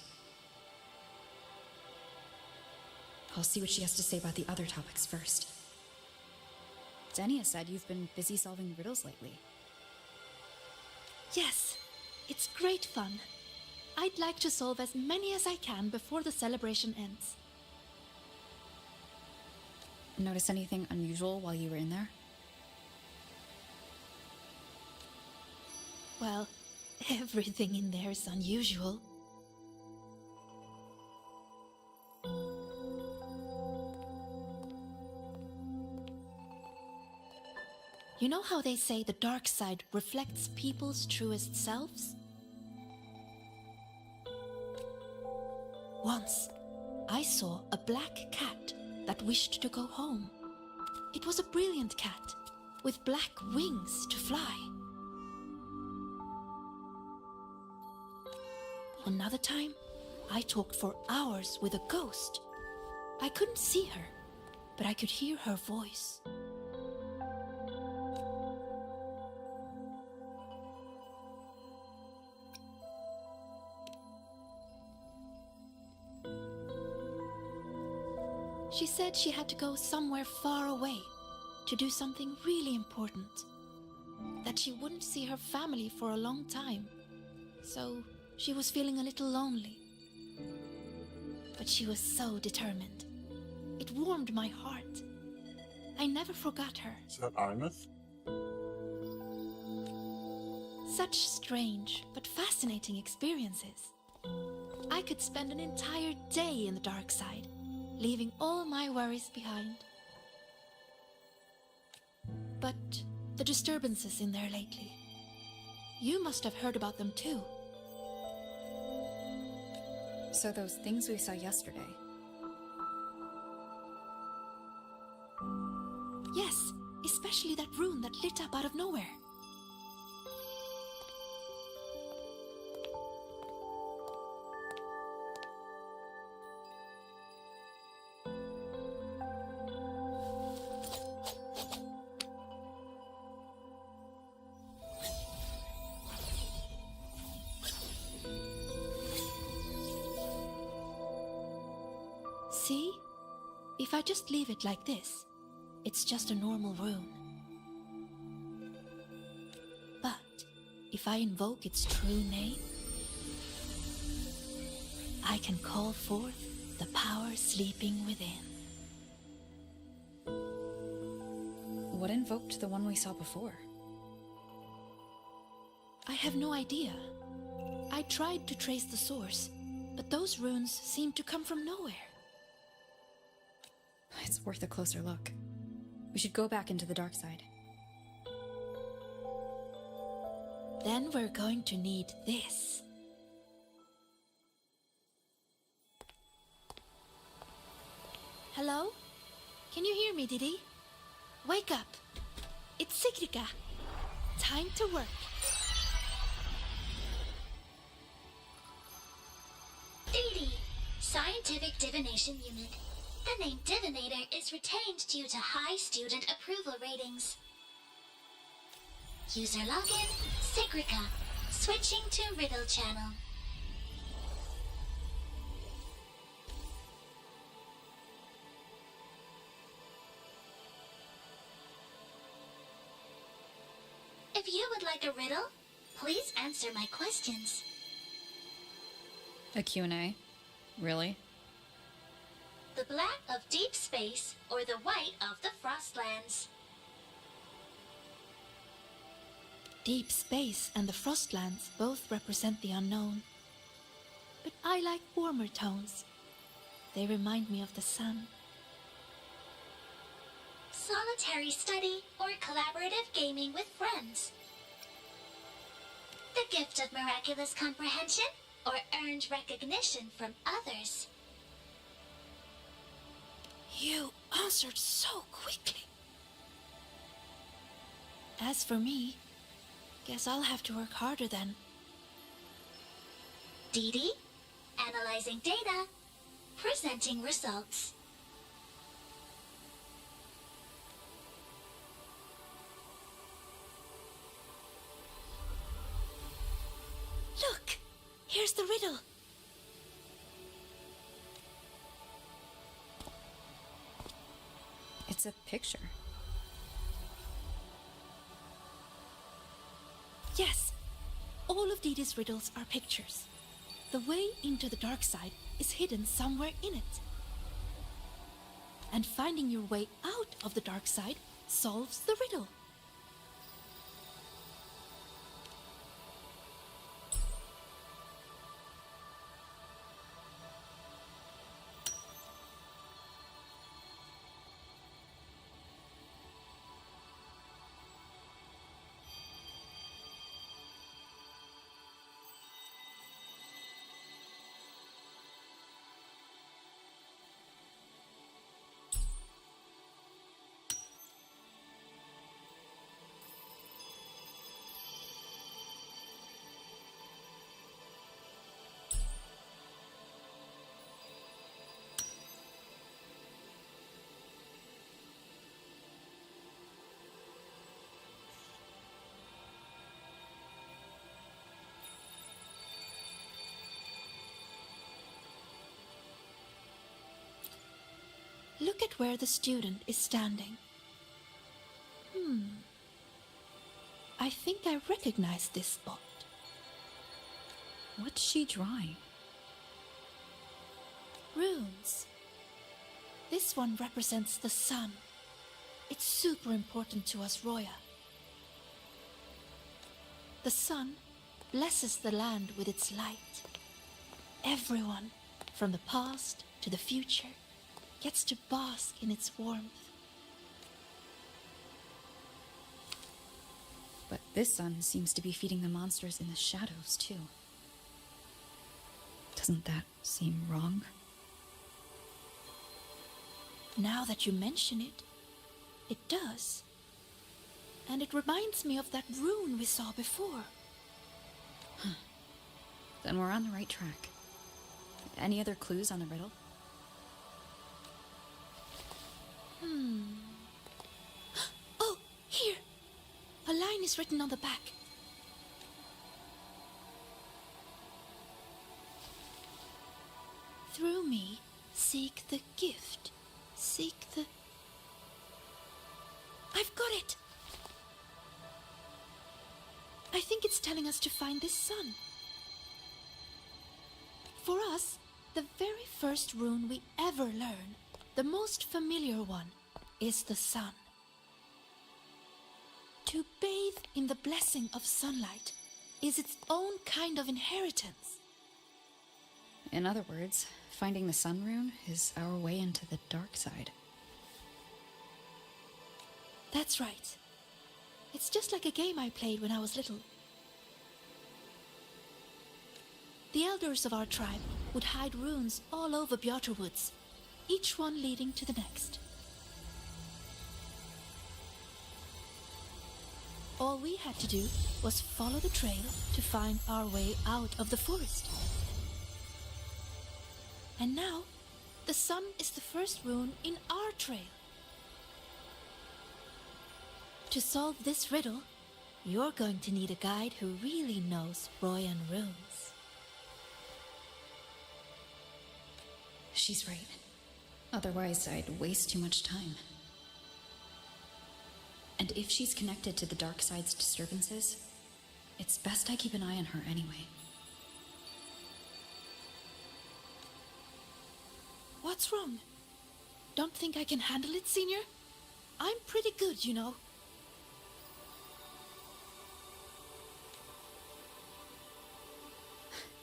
I'll see what she has to say about the other topics first. Dania said you've been busy solving riddles lately. Yes, it's great fun. I'd like to solve as many as I can before the celebration ends. Notice anything unusual while you were in there? Well, everything in there is unusual. You know how they say the dark side reflects people's truest selves? Once, I saw a black cat that wished to go home. It was a brilliant cat with black wings to fly. Another time, I talked for hours with a ghost. I couldn't see her, but I could hear her voice. She said she had to go somewhere far away to do something really important. That she wouldn't see her family for a long time. So she was feeling a little lonely. But she was so determined. It warmed my heart. I never forgot her. Is that Imeth? Such strange but fascinating experiences. I could spend an entire day in the dark side, leaving all my worries behind. But the disturbances in there lately, you must have heard about them too. So those things we saw yesterday. Yes, especially that rune that lit up out of nowhere. See? If I just leave it like this, it's just a normal rune. But if I invoke its true name, I can call forth the power sleeping within. What invoked the one we saw before? I have no idea. I tried to trace the source, but those runes seem to come from nowhere. It's worth a closer look. We should go back into the dark side. Then we're going to need this. Hello? Can you hear me, Didi? Wake up! It's Sigrika. Time to work. Didi, Scientific Divination Unit. The name Divinator is retained due to high student approval ratings. User login, Sigrika. Switching to Riddle Channel. If you would like a riddle, please answer my questions. A Q&A? Really? The black of deep space or the white of the Frostlands? Deep space and the Frostlands both represent the unknown. But I like warmer tones. They remind me of the sun. Solitary study or collaborative gaming with friends? The gift of miraculous comprehension or earned recognition from others? You answered so quickly. As for me, guess I'll have to work harder then. Didi, analyzing data, presenting results. Look! Here's the riddle. It's a picture. Yes, all of Didi's riddles are pictures. The way into the dark side is hidden somewhere in it. And finding your way out of the dark side solves the riddle. Look at where the student is standing. I think I recognize this spot. What's she drawing? Runes. This one represents the sun. It's super important to us, Roya. The sun blesses the land with its light. Everyone, from the past to the future, gets to bask in its warmth. But this sun seems to be feeding the monsters in the shadows, too. Doesn't that seem wrong? Now that you mention it, it does. And it reminds me of that rune we saw before. Then we're on the right track. Any other clues on the riddle? Oh, here! A line is written on the back. Through me, seek the gift. Seek the... I've got it! I think it's telling us to find this sun. For us, the very first rune we ever learn, the most familiar one, is the sun. To bathe in the blessing of sunlight is its own kind of inheritance. In other words, finding the sun rune is our way into the dark side. That's right. It's just like a game I played when I was little. The elders of our tribe would hide runes all over Bjorter Woods, each one leading to the next. All we had to do was follow the trail to find our way out of the forest. And now, the sun is the first rune in our trail. To solve this riddle, you're going to need a guide who really knows Royan runes. She's right. Otherwise, I'd waste too much time. And if she's connected to the dark side's disturbances, it's best I keep an eye on her anyway. What's wrong? Don't think I can handle it, Senior? I'm pretty good, you know.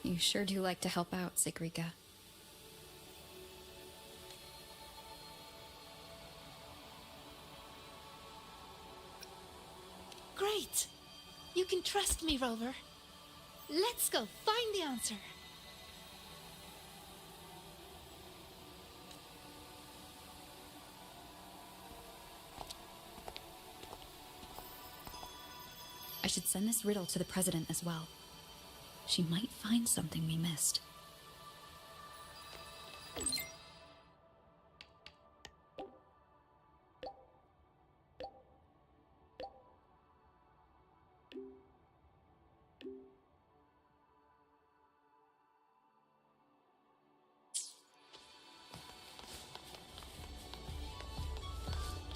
You sure do like to help out, Sigrika. Great! You can trust me, Rover. Let's go find the answer. I should send this riddle to the president as well. She might find something we missed.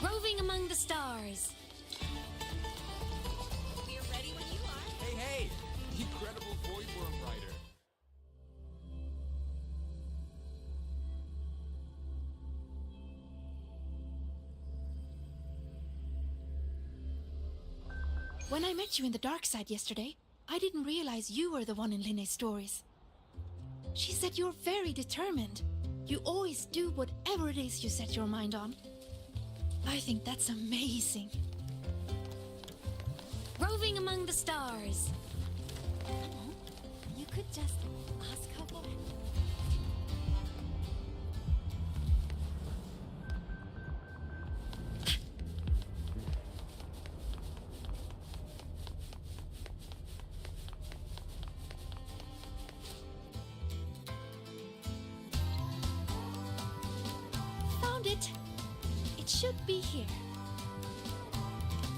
Roving among the stars. We're ready when you are. Hey, hey! Incredible void worm rider. When I met you in the dark side yesterday, I didn't realize you were the one in Linne's stories. She said you're very determined. You always do whatever it is you set your mind on. I think that's amazing. Roving among the stars. You could just ask her. Found it. It should be here.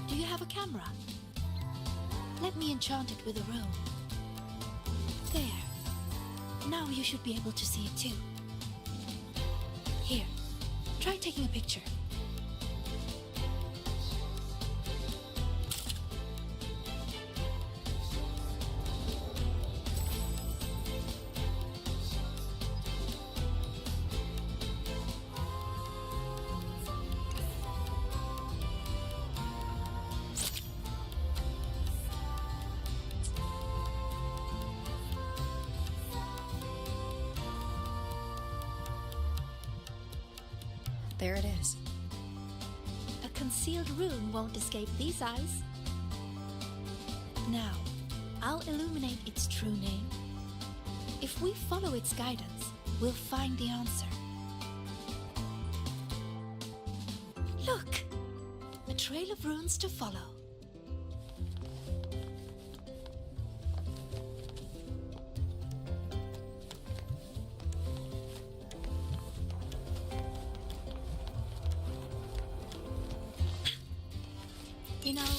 Do you have a camera? Let me enchant it with a rune. There. Now you should be able to see it too. Here, Try taking a picture. There it is. A concealed rune won't escape these eyes. Now, I'll illuminate its true name. If we follow its guidance, we'll find the answer. Look! A trail of runes to follow. You know,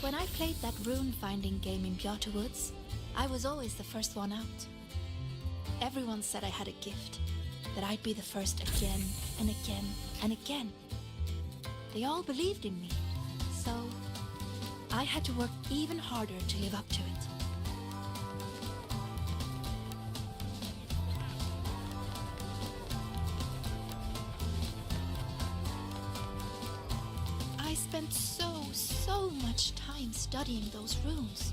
when I played that rune-finding game in Bjarte Woods, I was always the first one out. Everyone said I had a gift, that I'd be the first again and again and again. They all believed in me, so I had to work even harder to live up to it. I spent so much time studying those runes.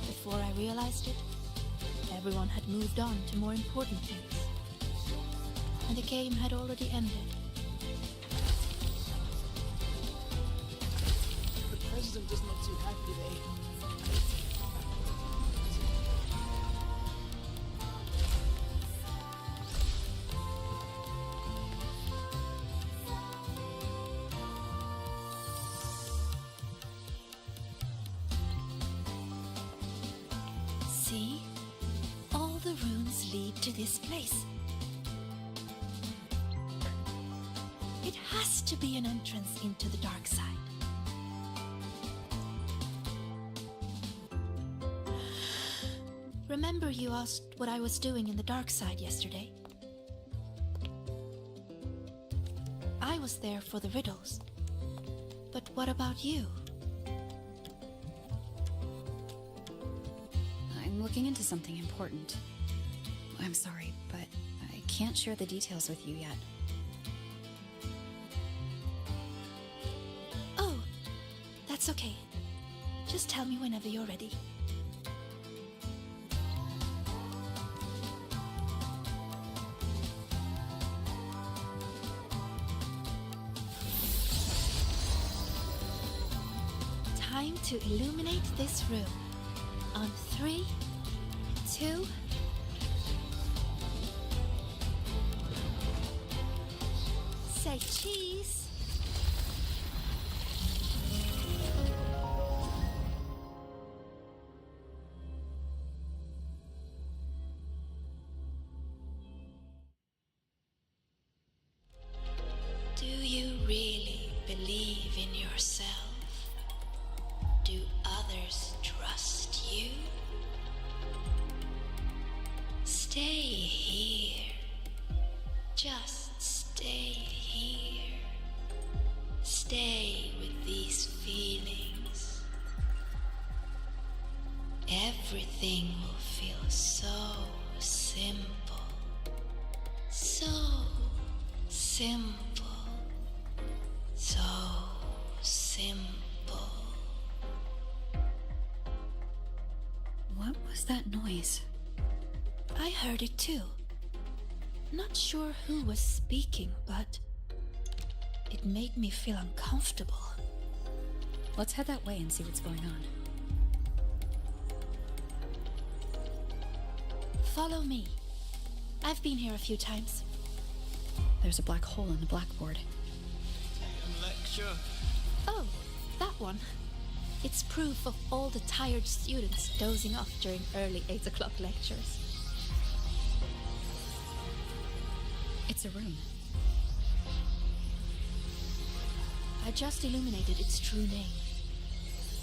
Before I realized it, everyone had moved on to more important things. And the game had already ended. The president doesn't look too happy today. See? All the runes lead to this place. It has to be an entrance into the dark side. Remember you asked what I was doing in the dark side yesterday? I was there for the riddles. But what about you? I'm looking into something important. I'm sorry, but I can't share the details with you yet. Oh, that's okay. Just tell me whenever you're ready. Time to illuminate this room. On 3, 2... Say cheese! Do you really believe in yourself? Do others trust you? Stay here. Just stay here. Stay with these feelings. Everything will feel so simple. So simple. So simple. What was that noise? I heard it too. Not sure who was speaking, but it made me feel uncomfortable. Let's head that way and see what's going on. Follow me. I've been here a few times. There's a black hole in the blackboard. Lecture. Oh, that one. It's proof of all the tired students dozing off during early 8 o'clock lectures. It's a room. I just illuminated its true name.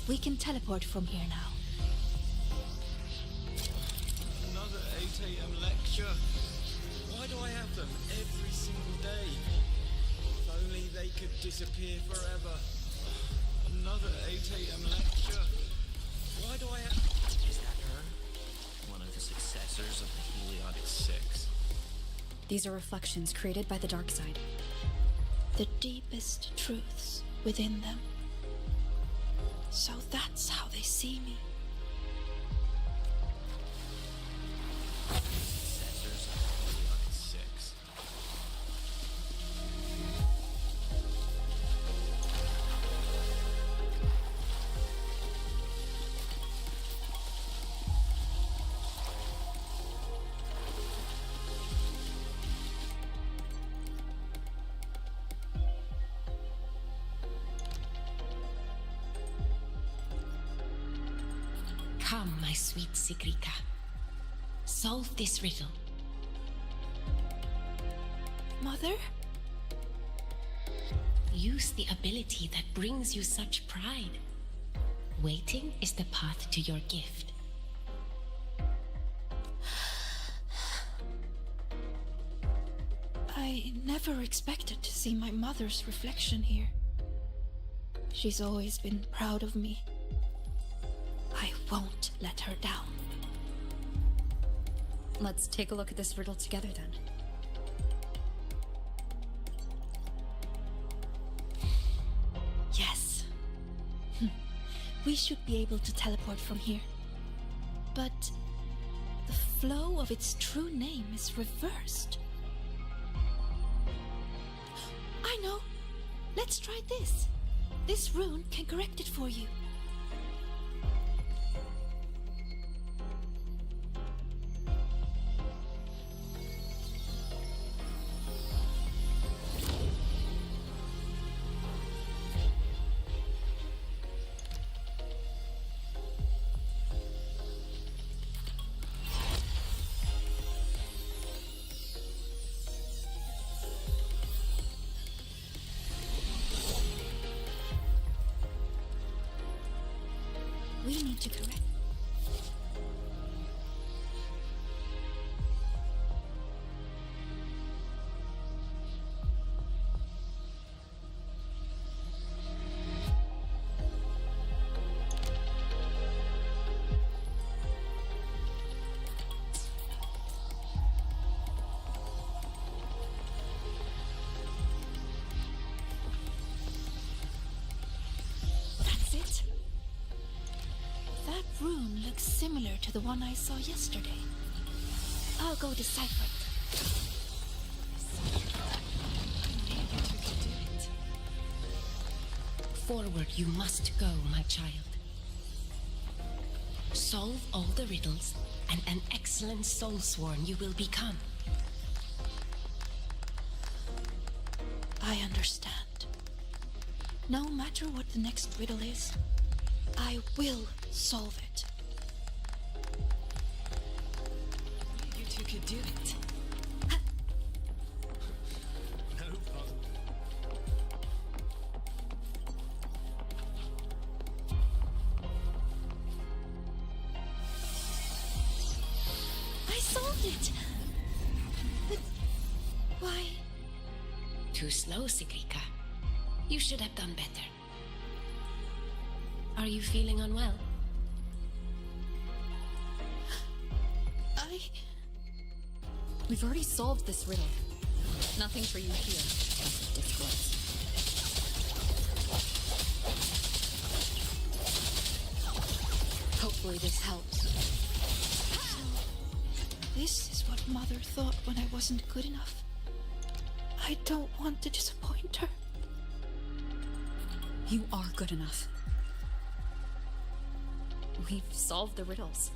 We can teleport from here now. Another 8 a.m. lecture. Why do I have them every single day? If only they could disappear forever. Another 8 a.m. lecture. Why do I have... Is that her? One of the successors of the Heliotic Six. These are reflections created by the dark side. The deepest truths within them. So that's how they see me. Successors of the Heliotic Six. Come, my sweet Sigrika. Solve this riddle. Mother? Use the ability that brings you such pride. Waiting is the path to your gift. I never expected to see my mother's reflection here. She's always been proud of me. I won't let her down. Let's take a look at this riddle together then. Yes. We should be able to teleport from here. But the flow of its true name is reversed. I know. Let's try this. This rune can correct it for you. We need to correct. That's it. That rune looks similar to the one I saw yesterday. I'll go decipher it. Forward you must go, my child. Solve all the riddles, and an excellent soulsworn you will become. I understand. No matter what the next riddle is, I will solve it. You two could do it. No problem. I solved it! But why? Too slow, Sigrika. You should have done better. Are you feeling unwell? We've already solved this riddle. Nothing for you here. Just discourse. Hopefully this helps. So, this is what Mother thought when I wasn't good enough. I don't want to disappoint her. You are good enough. We've solved the riddles.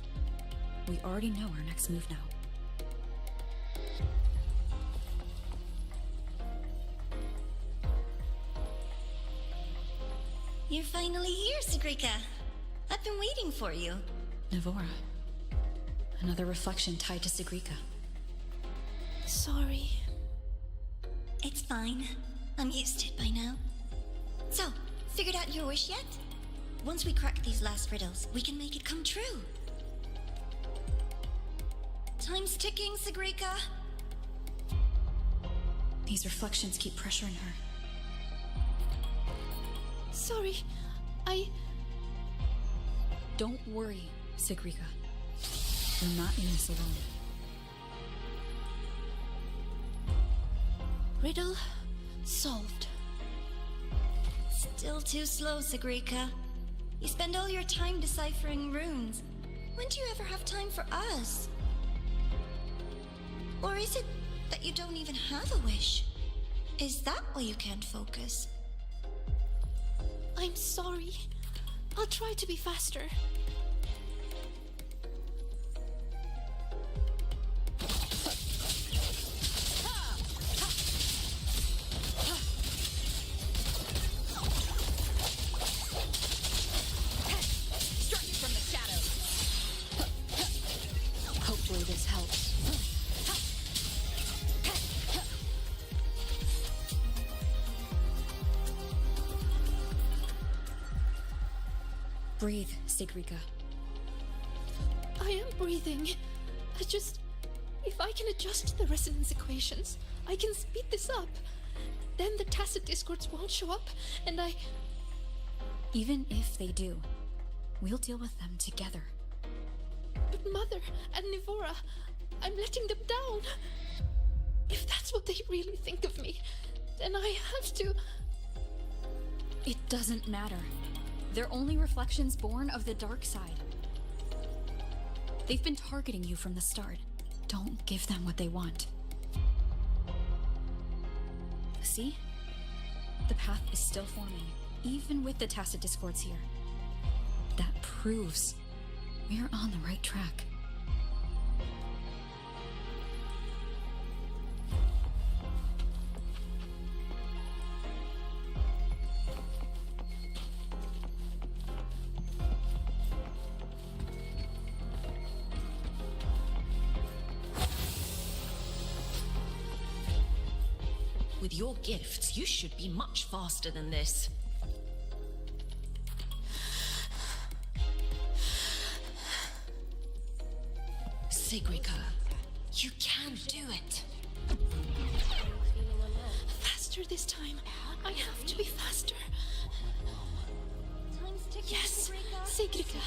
We already know our next move now. You're finally here, Sigrika. I've been waiting for you. Navora. Another reflection tied to Sigrika. Sorry. It's fine. I'm used to it by now. So, figured out your wish yet? Once we crack these last riddles, we can make it come true. Time's ticking, Sigrika. These reflections keep pressuring her. Sorry, Don't worry, Sigrika. You're not in this alone. Riddle solved. Still too slow, Sigrika. You spend all your time deciphering runes. When do you ever have time for us? Or is it that you don't even have a wish? Is that why you can't focus? I'm sorry. I'll try to be faster. Strike from the shadows. Hopefully this helps. Breathe, Sigrika. I am breathing. If I can adjust the resonance equations, I can speed this up. Then the tacit discords won't show up, and Even if they do, we'll deal with them together. But Mother and Nivora, I'm letting them down. If that's what they really think of me, then I have to... It doesn't matter. They're only reflections born of the dark side. They've been targeting you from the start. Don't give them what they want. See? The path is still forming, even with the tacit discords here. That proves we're on the right track. With your gifts, you should be much faster than this. Sigrika, you can do it. Faster this time. I have to be faster. Time's ticking, Yes, Sigrika. Sigrika,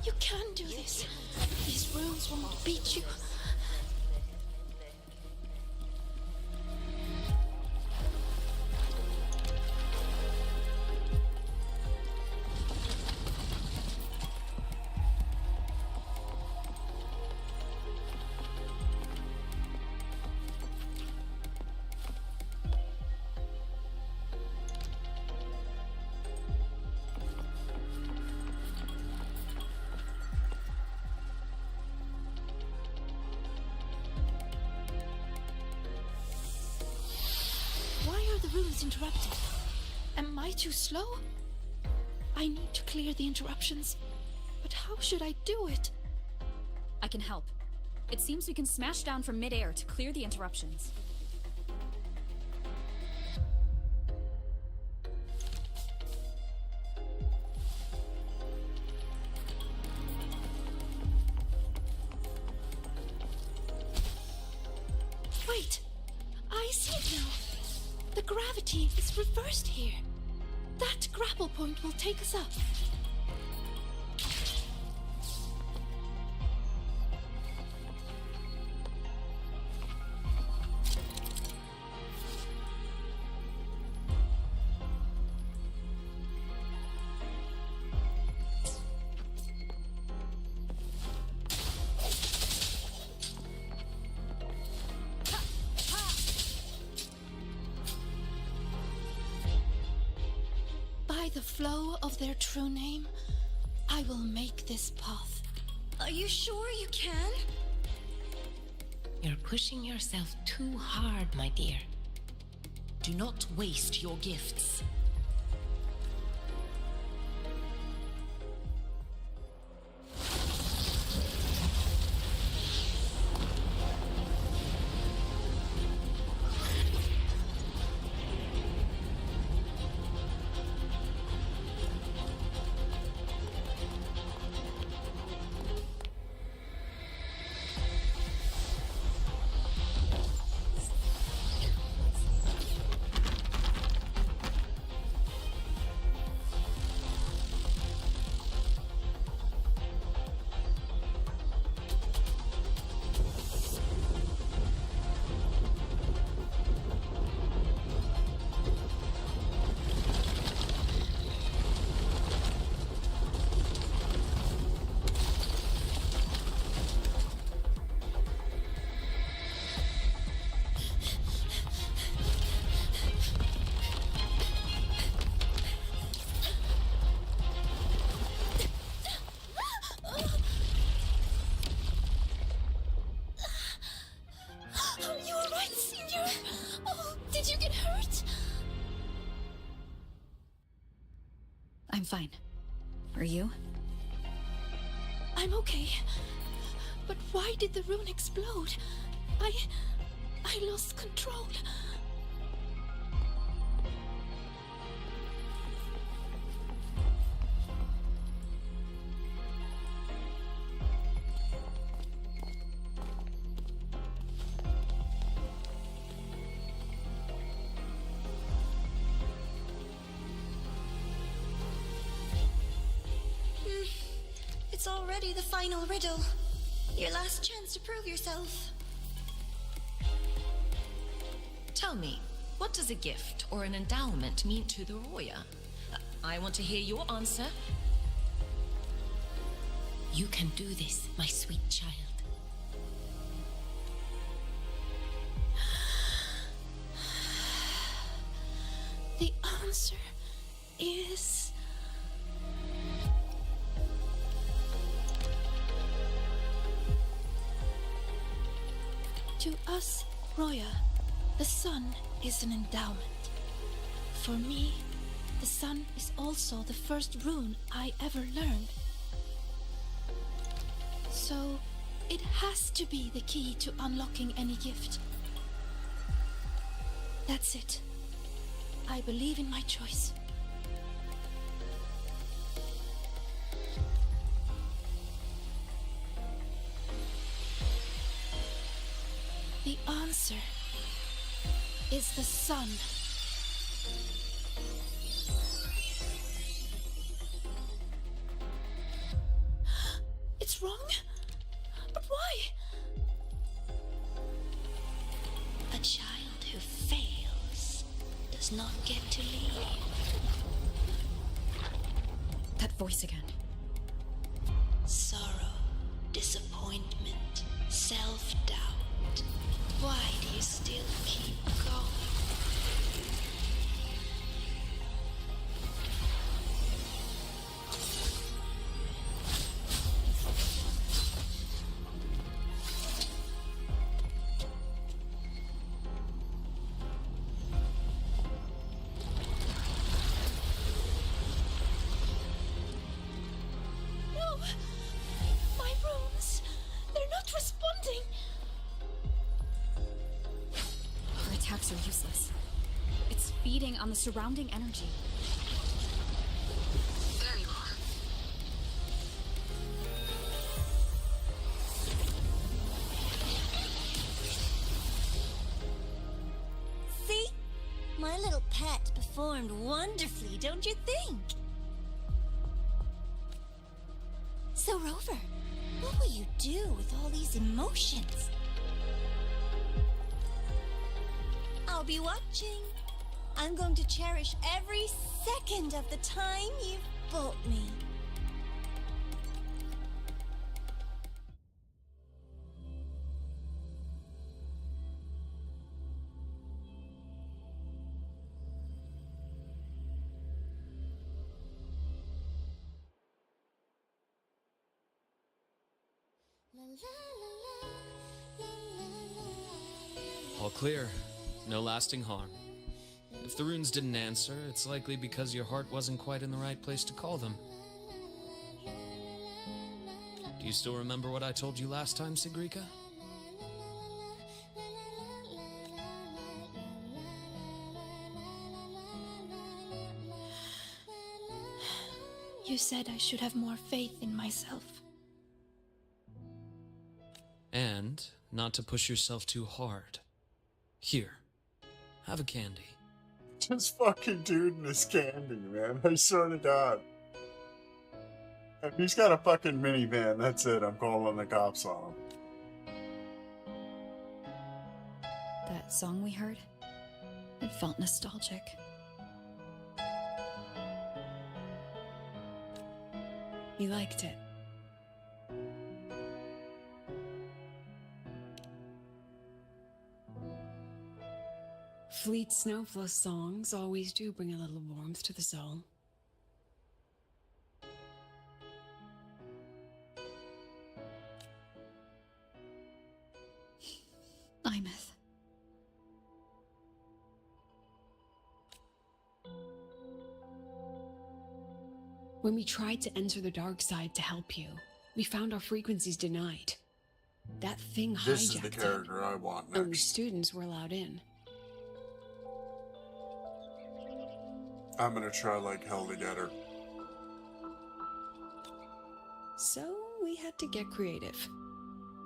you can do this. These runes won't beat you. Runes interrupted. Am I too slow? I need to clear the interruptions. But how should I do it? I can help. It seems we can smash down from midair to clear the interruptions. Wait! I see it now. The gravity is reversed here. That grapple point will take us up. By the flow of their true name, I will make this path. Are you sure you can? You're pushing yourself too hard, my dear. Do not waste your gifts. I'm fine. Are you? I'm okay. But why did the rune explode? I lost control. It's already the final riddle. Your last chance to prove yourself. Tell me, what does a gift or an endowment mean to the Roya? I want to hear your answer. You can do this, my sweet child. The answer is... to us, Roya, the sun is an endowment. For me, the sun is also the first rune I ever learned. So, it has to be the key to unlocking any gift. That's it. I believe in my choice. The answer is the sun. It's wrong? But why? A child who fails does not get to leave. That voice again. Sorrow, disappointment, self-doubt. Why do you still keep going? No! My runes! They're not responding! Her attacks are useless. It's feeding on the surrounding energy. There you are. See? My little pet performed wonderfully, don't you think? So, Rover, what will you do with all these emotions? I'll be watching. I'm going to cherish every second of the time you've bought me. All clear. No lasting harm. If the runes didn't answer, it's likely because your heart wasn't quite in the right place to call them. Do you still remember what I told you last time, Sigrika? You said I should have more faith in myself. And not to push yourself too hard. Here, have a candy. Just fucking dude in his candy, man. I swear to God. If he's got a fucking minivan, that's it. I'm calling the cops on him. That song we heard? It felt nostalgic. You liked it. Fleet Snowflow songs always do bring a little warmth to the soul. Imeth. When we tried to enter the dark side to help you, we found our frequencies denied. That thing hijacked This is the character I want next. Only students were allowed in. I'm gonna try like hell to get her. So we had to get creative.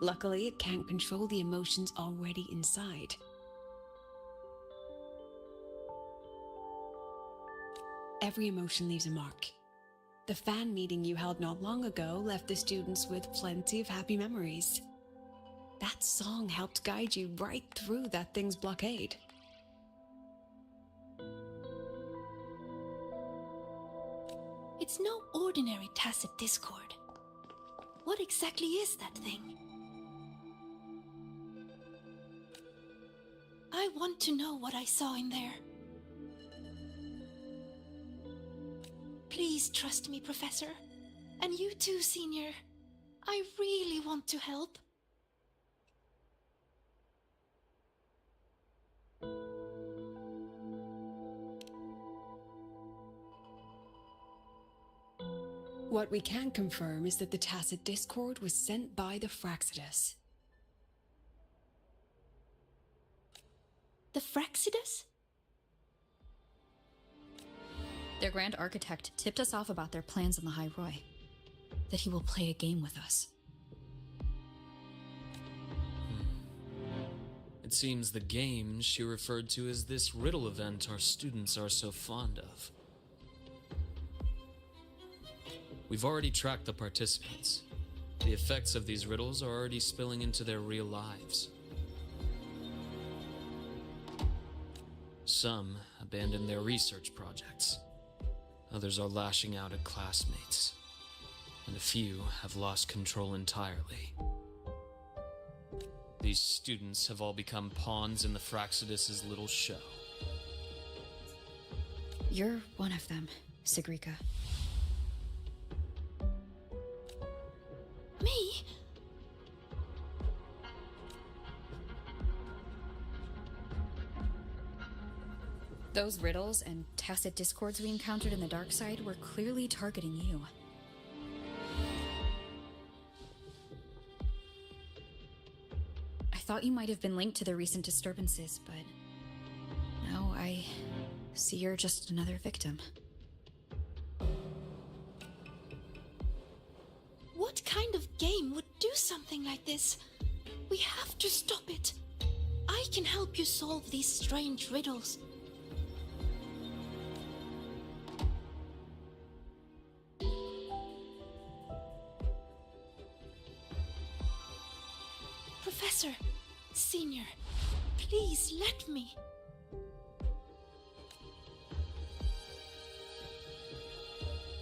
Luckily, it can't control the emotions already inside. Every emotion leaves a mark. The fan meeting you held not long ago left the students with plenty of happy memories. That song helped guide you right through that thing's blockade. It's no ordinary tacit discord. What exactly is that thing? I want to know what I saw in there. Please trust me, Professor. And you too, Senior. I really want to help. What we can confirm is that the tacit discord was sent by the Fraxidus. The Fraxidus? Their Grand Architect tipped us off about their plans on the High Roy. That he will play a game with us. It seems the game she referred to as this riddle event our students are so fond of. We've already tracked the participants. The effects of these riddles are already spilling into their real lives. Some abandoned their research projects. Others are lashing out at classmates. And a few have lost control entirely. These students have all become pawns in the Fraxidus' little show. You're one of them, Sigrika. Me? Those riddles and tacit discords we encountered in the dark side were clearly targeting you. I thought you might have been linked to the recent disturbances, but no, I see you're just another victim. What kind of game would do something like this? We have to stop it. I can help you solve these strange riddles. Professor, Senior, please let me.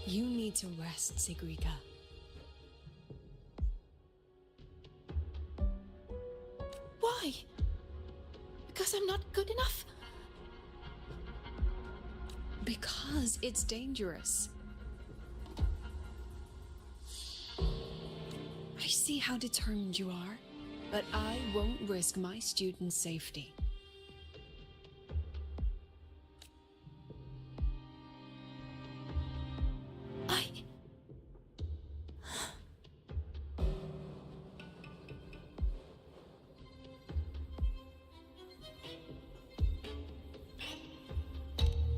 You need to rest, Sigrika. Why? Because I'm not good enough? Because it's dangerous. I see how determined you are, but I won't risk my students' safety.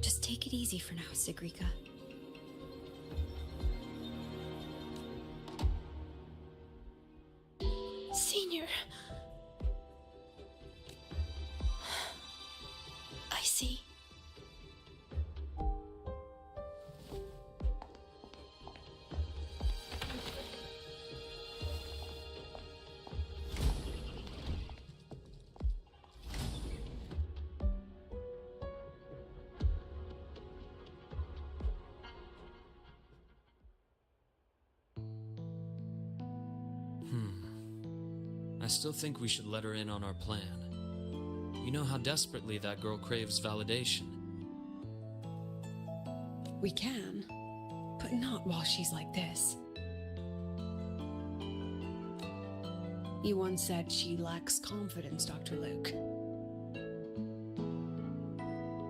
Just take it easy for now, Sigrika. Senior. I see. I still think we should let her in on our plan. You know how desperately that girl craves validation. We can, but not while she's like this. You once said she lacks confidence, Dr. Luke.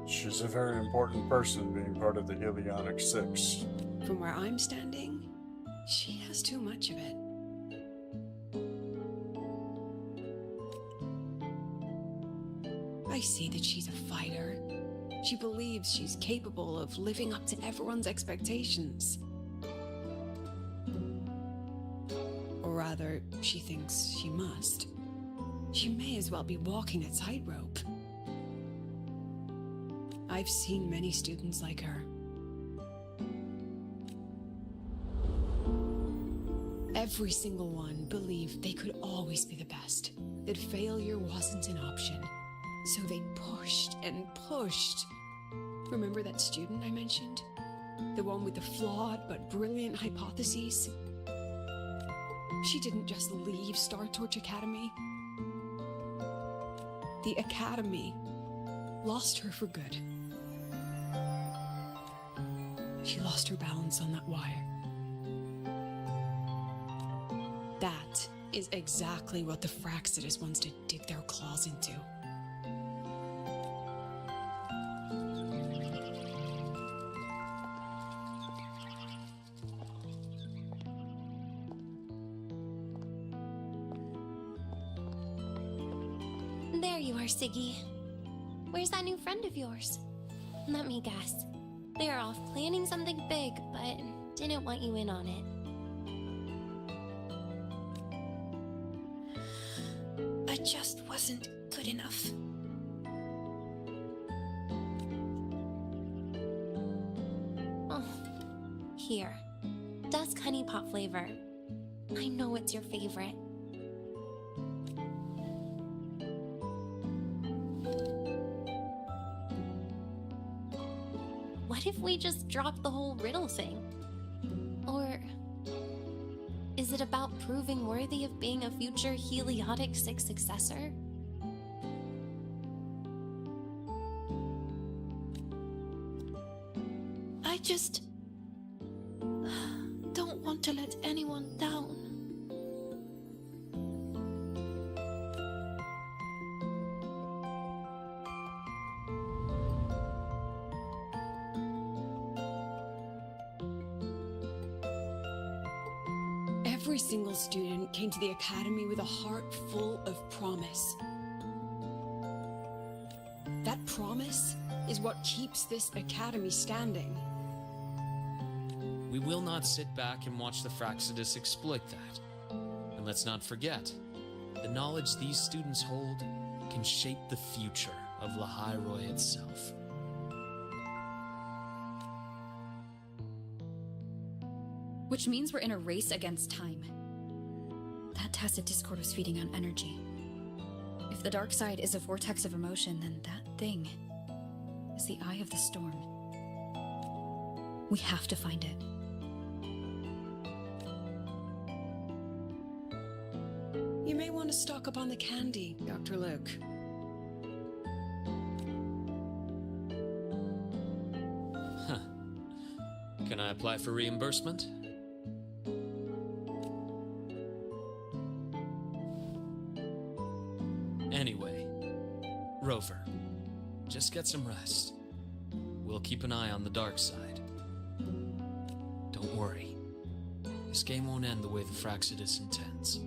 She's a very important person being part of the Helionic Six. from where I'm standing, she has too much of it. I see that she's a fighter. She believes she's capable of living up to everyone's expectations. Or rather, she thinks she must. She may as well be walking a tightrope. I've seen many students like her. Every single one believed they could always be the best, that failure wasn't an option. So they pushed and pushed. Remember that student I mentioned? The one with the flawed but brilliant hypotheses? She didn't just leave Star Torch Academy. The Academy lost her for good. She lost her balance on that wire. That is exactly what the Fraxidus wants to dig their claws into. There you are, Siggy. Where's that new friend of yours? Let me guess. They're off planning something big, but didn't want you in on it. I just wasn't good enough. Oh, here. Dusk honey pot flavor. I know it's your favorite. What if we just drop the whole riddle thing? Or is it about proving worthy of being a future Heliotic 6 successor? I just don't want to let anyone down. Every single student came to the Academy with a heart full of promise. That promise is what keeps this Academy standing. We will not sit back and watch the Fraxidus exploit that. And let's not forget, the knowledge these students hold can shape the future of Lahairoi itself. Which means we're in a race against time. That tacit discord was feeding on energy. If the dark side is a vortex of emotion, then that thing is the eye of the storm. We have to find it. You may want to stock up on the candy, Dr. Luke. Huh. Can I apply for reimbursement? Anyway, Rover, just get some rest. We'll keep an eye on the dark side. Don't worry. This game won't end the way the Fraxidus intends.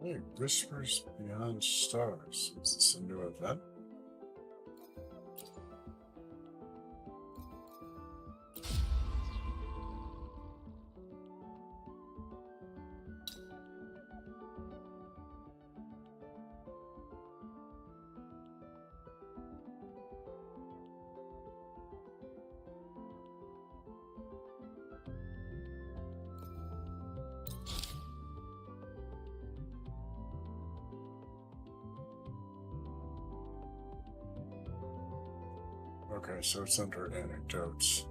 Hey, Whispers Beyond Stars. Is this a new event? Okay, so it's under anecdotes.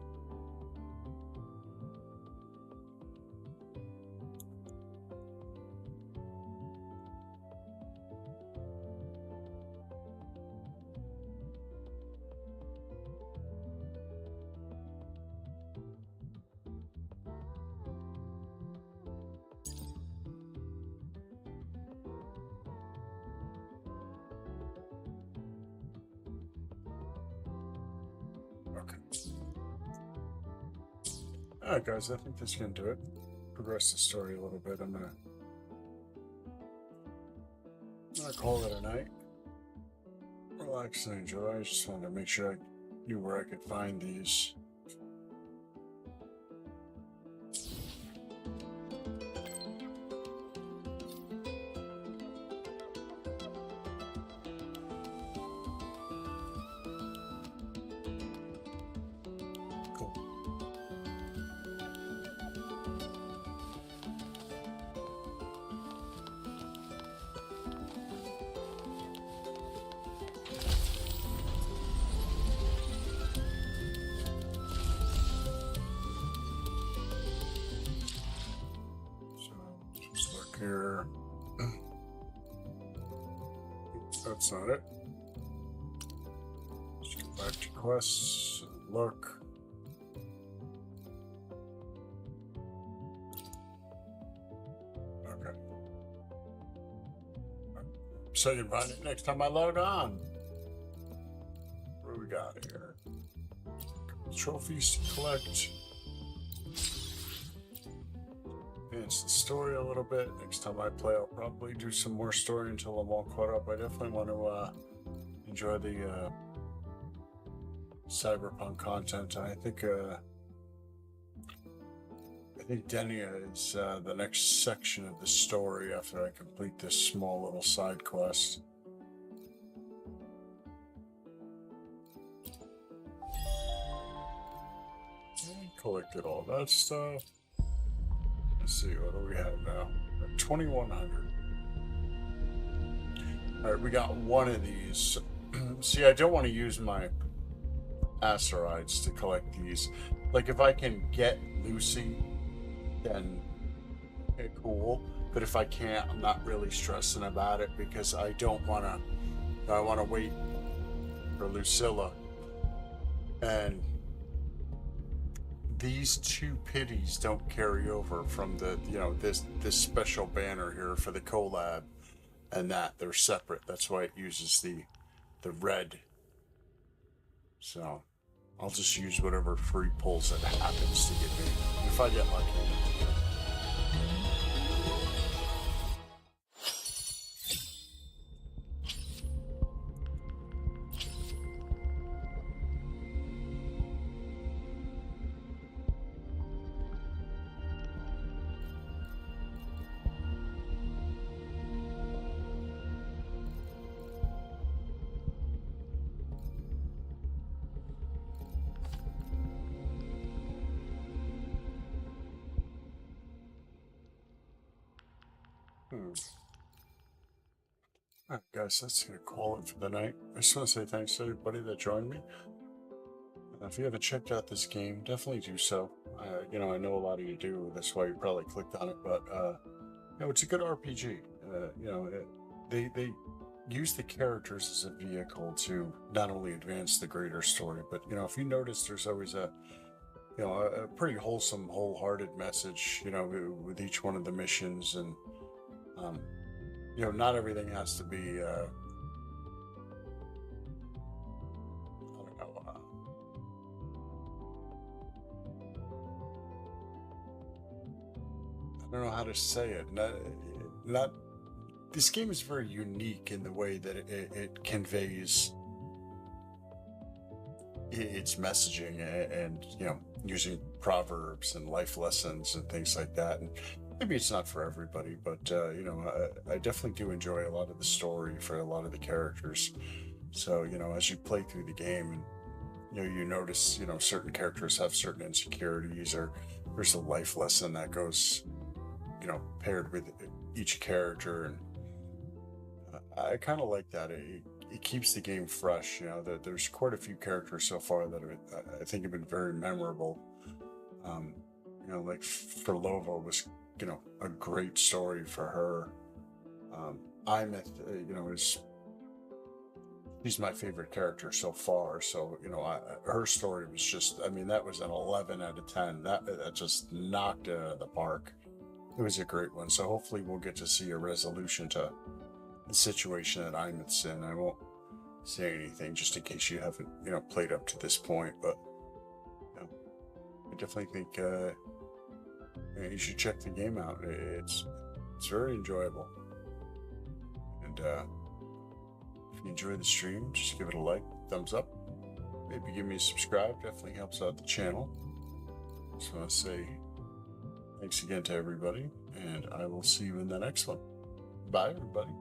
Okay. Alright, guys, I think this can do it. Progress the story a little bit. I'm gonna call it a night. Relax and enjoy. I just wanted to make sure I knew where I could find these. Cool. Just look here. That's not it. Let's go back to quests. Look. Okay. So you can find it next time I log on. What do we got here? Trophies to collect. Advance the story a little bit. Next time I play, I'll probably do some more story until I'm all caught up. I definitely want to enjoy the cyberpunk content. I think Denia is the next section of the story after I complete this small little side quest. I collected all that stuff. Let's see, what do we have now? 2100. Alright, we got one of these. See, I don't want to use my asteroids to collect these. Like, if I can get Lucy, then okay, cool. But if I can't, I'm not really stressing about it because I don't want to. I want to wait for Lucilla. And these two pities don't carry over from the, this special banner here for the collab, and that they're separate. That's why it uses the red. So I'll just use whatever free pulls it happens to give me if I get lucky. Alright, guys, that's going to call it for the night. I just want to say thanks to everybody that joined me. If you haven't checked out this game, definitely do so. I know a lot of you do. That's why you probably clicked on it. But it's a good RPG. They use the characters as a vehicle to not only advance the greater story, but if you notice, there's always a pretty wholesome, wholehearted message. With each one of the missions, and not everything has to be. I don't know how to say it. Not. This game is very unique in the way that it conveys its messaging, and using proverbs and life lessons and things like that. And maybe it's not for everybody, but I definitely do enjoy a lot of the story for a lot of the characters. So as you play through the game, and you notice certain characters have certain insecurities, or there's a life lesson that goes paired with each character, and I kind of like that. It keeps the game fresh. There's quite a few characters so far that I think have been very memorable. Like Ferlova was a great story for her. Imeth, she's my favorite character so far. So her story was just, that was an 11 out of 10. That just knocked it out of the park. It was a great one. So hopefully we'll get to see a resolution to the situation that Imeth's in. I won't say anything just in case you haven't played up to this point, but definitely think you should check the game out. It's very enjoyable. And if you enjoy the stream, just give it a like, thumbs up. Maybe give me a subscribe. Definitely helps out the channel. Just want to say thanks again to everybody, and I will see you in the next one. Bye, everybody.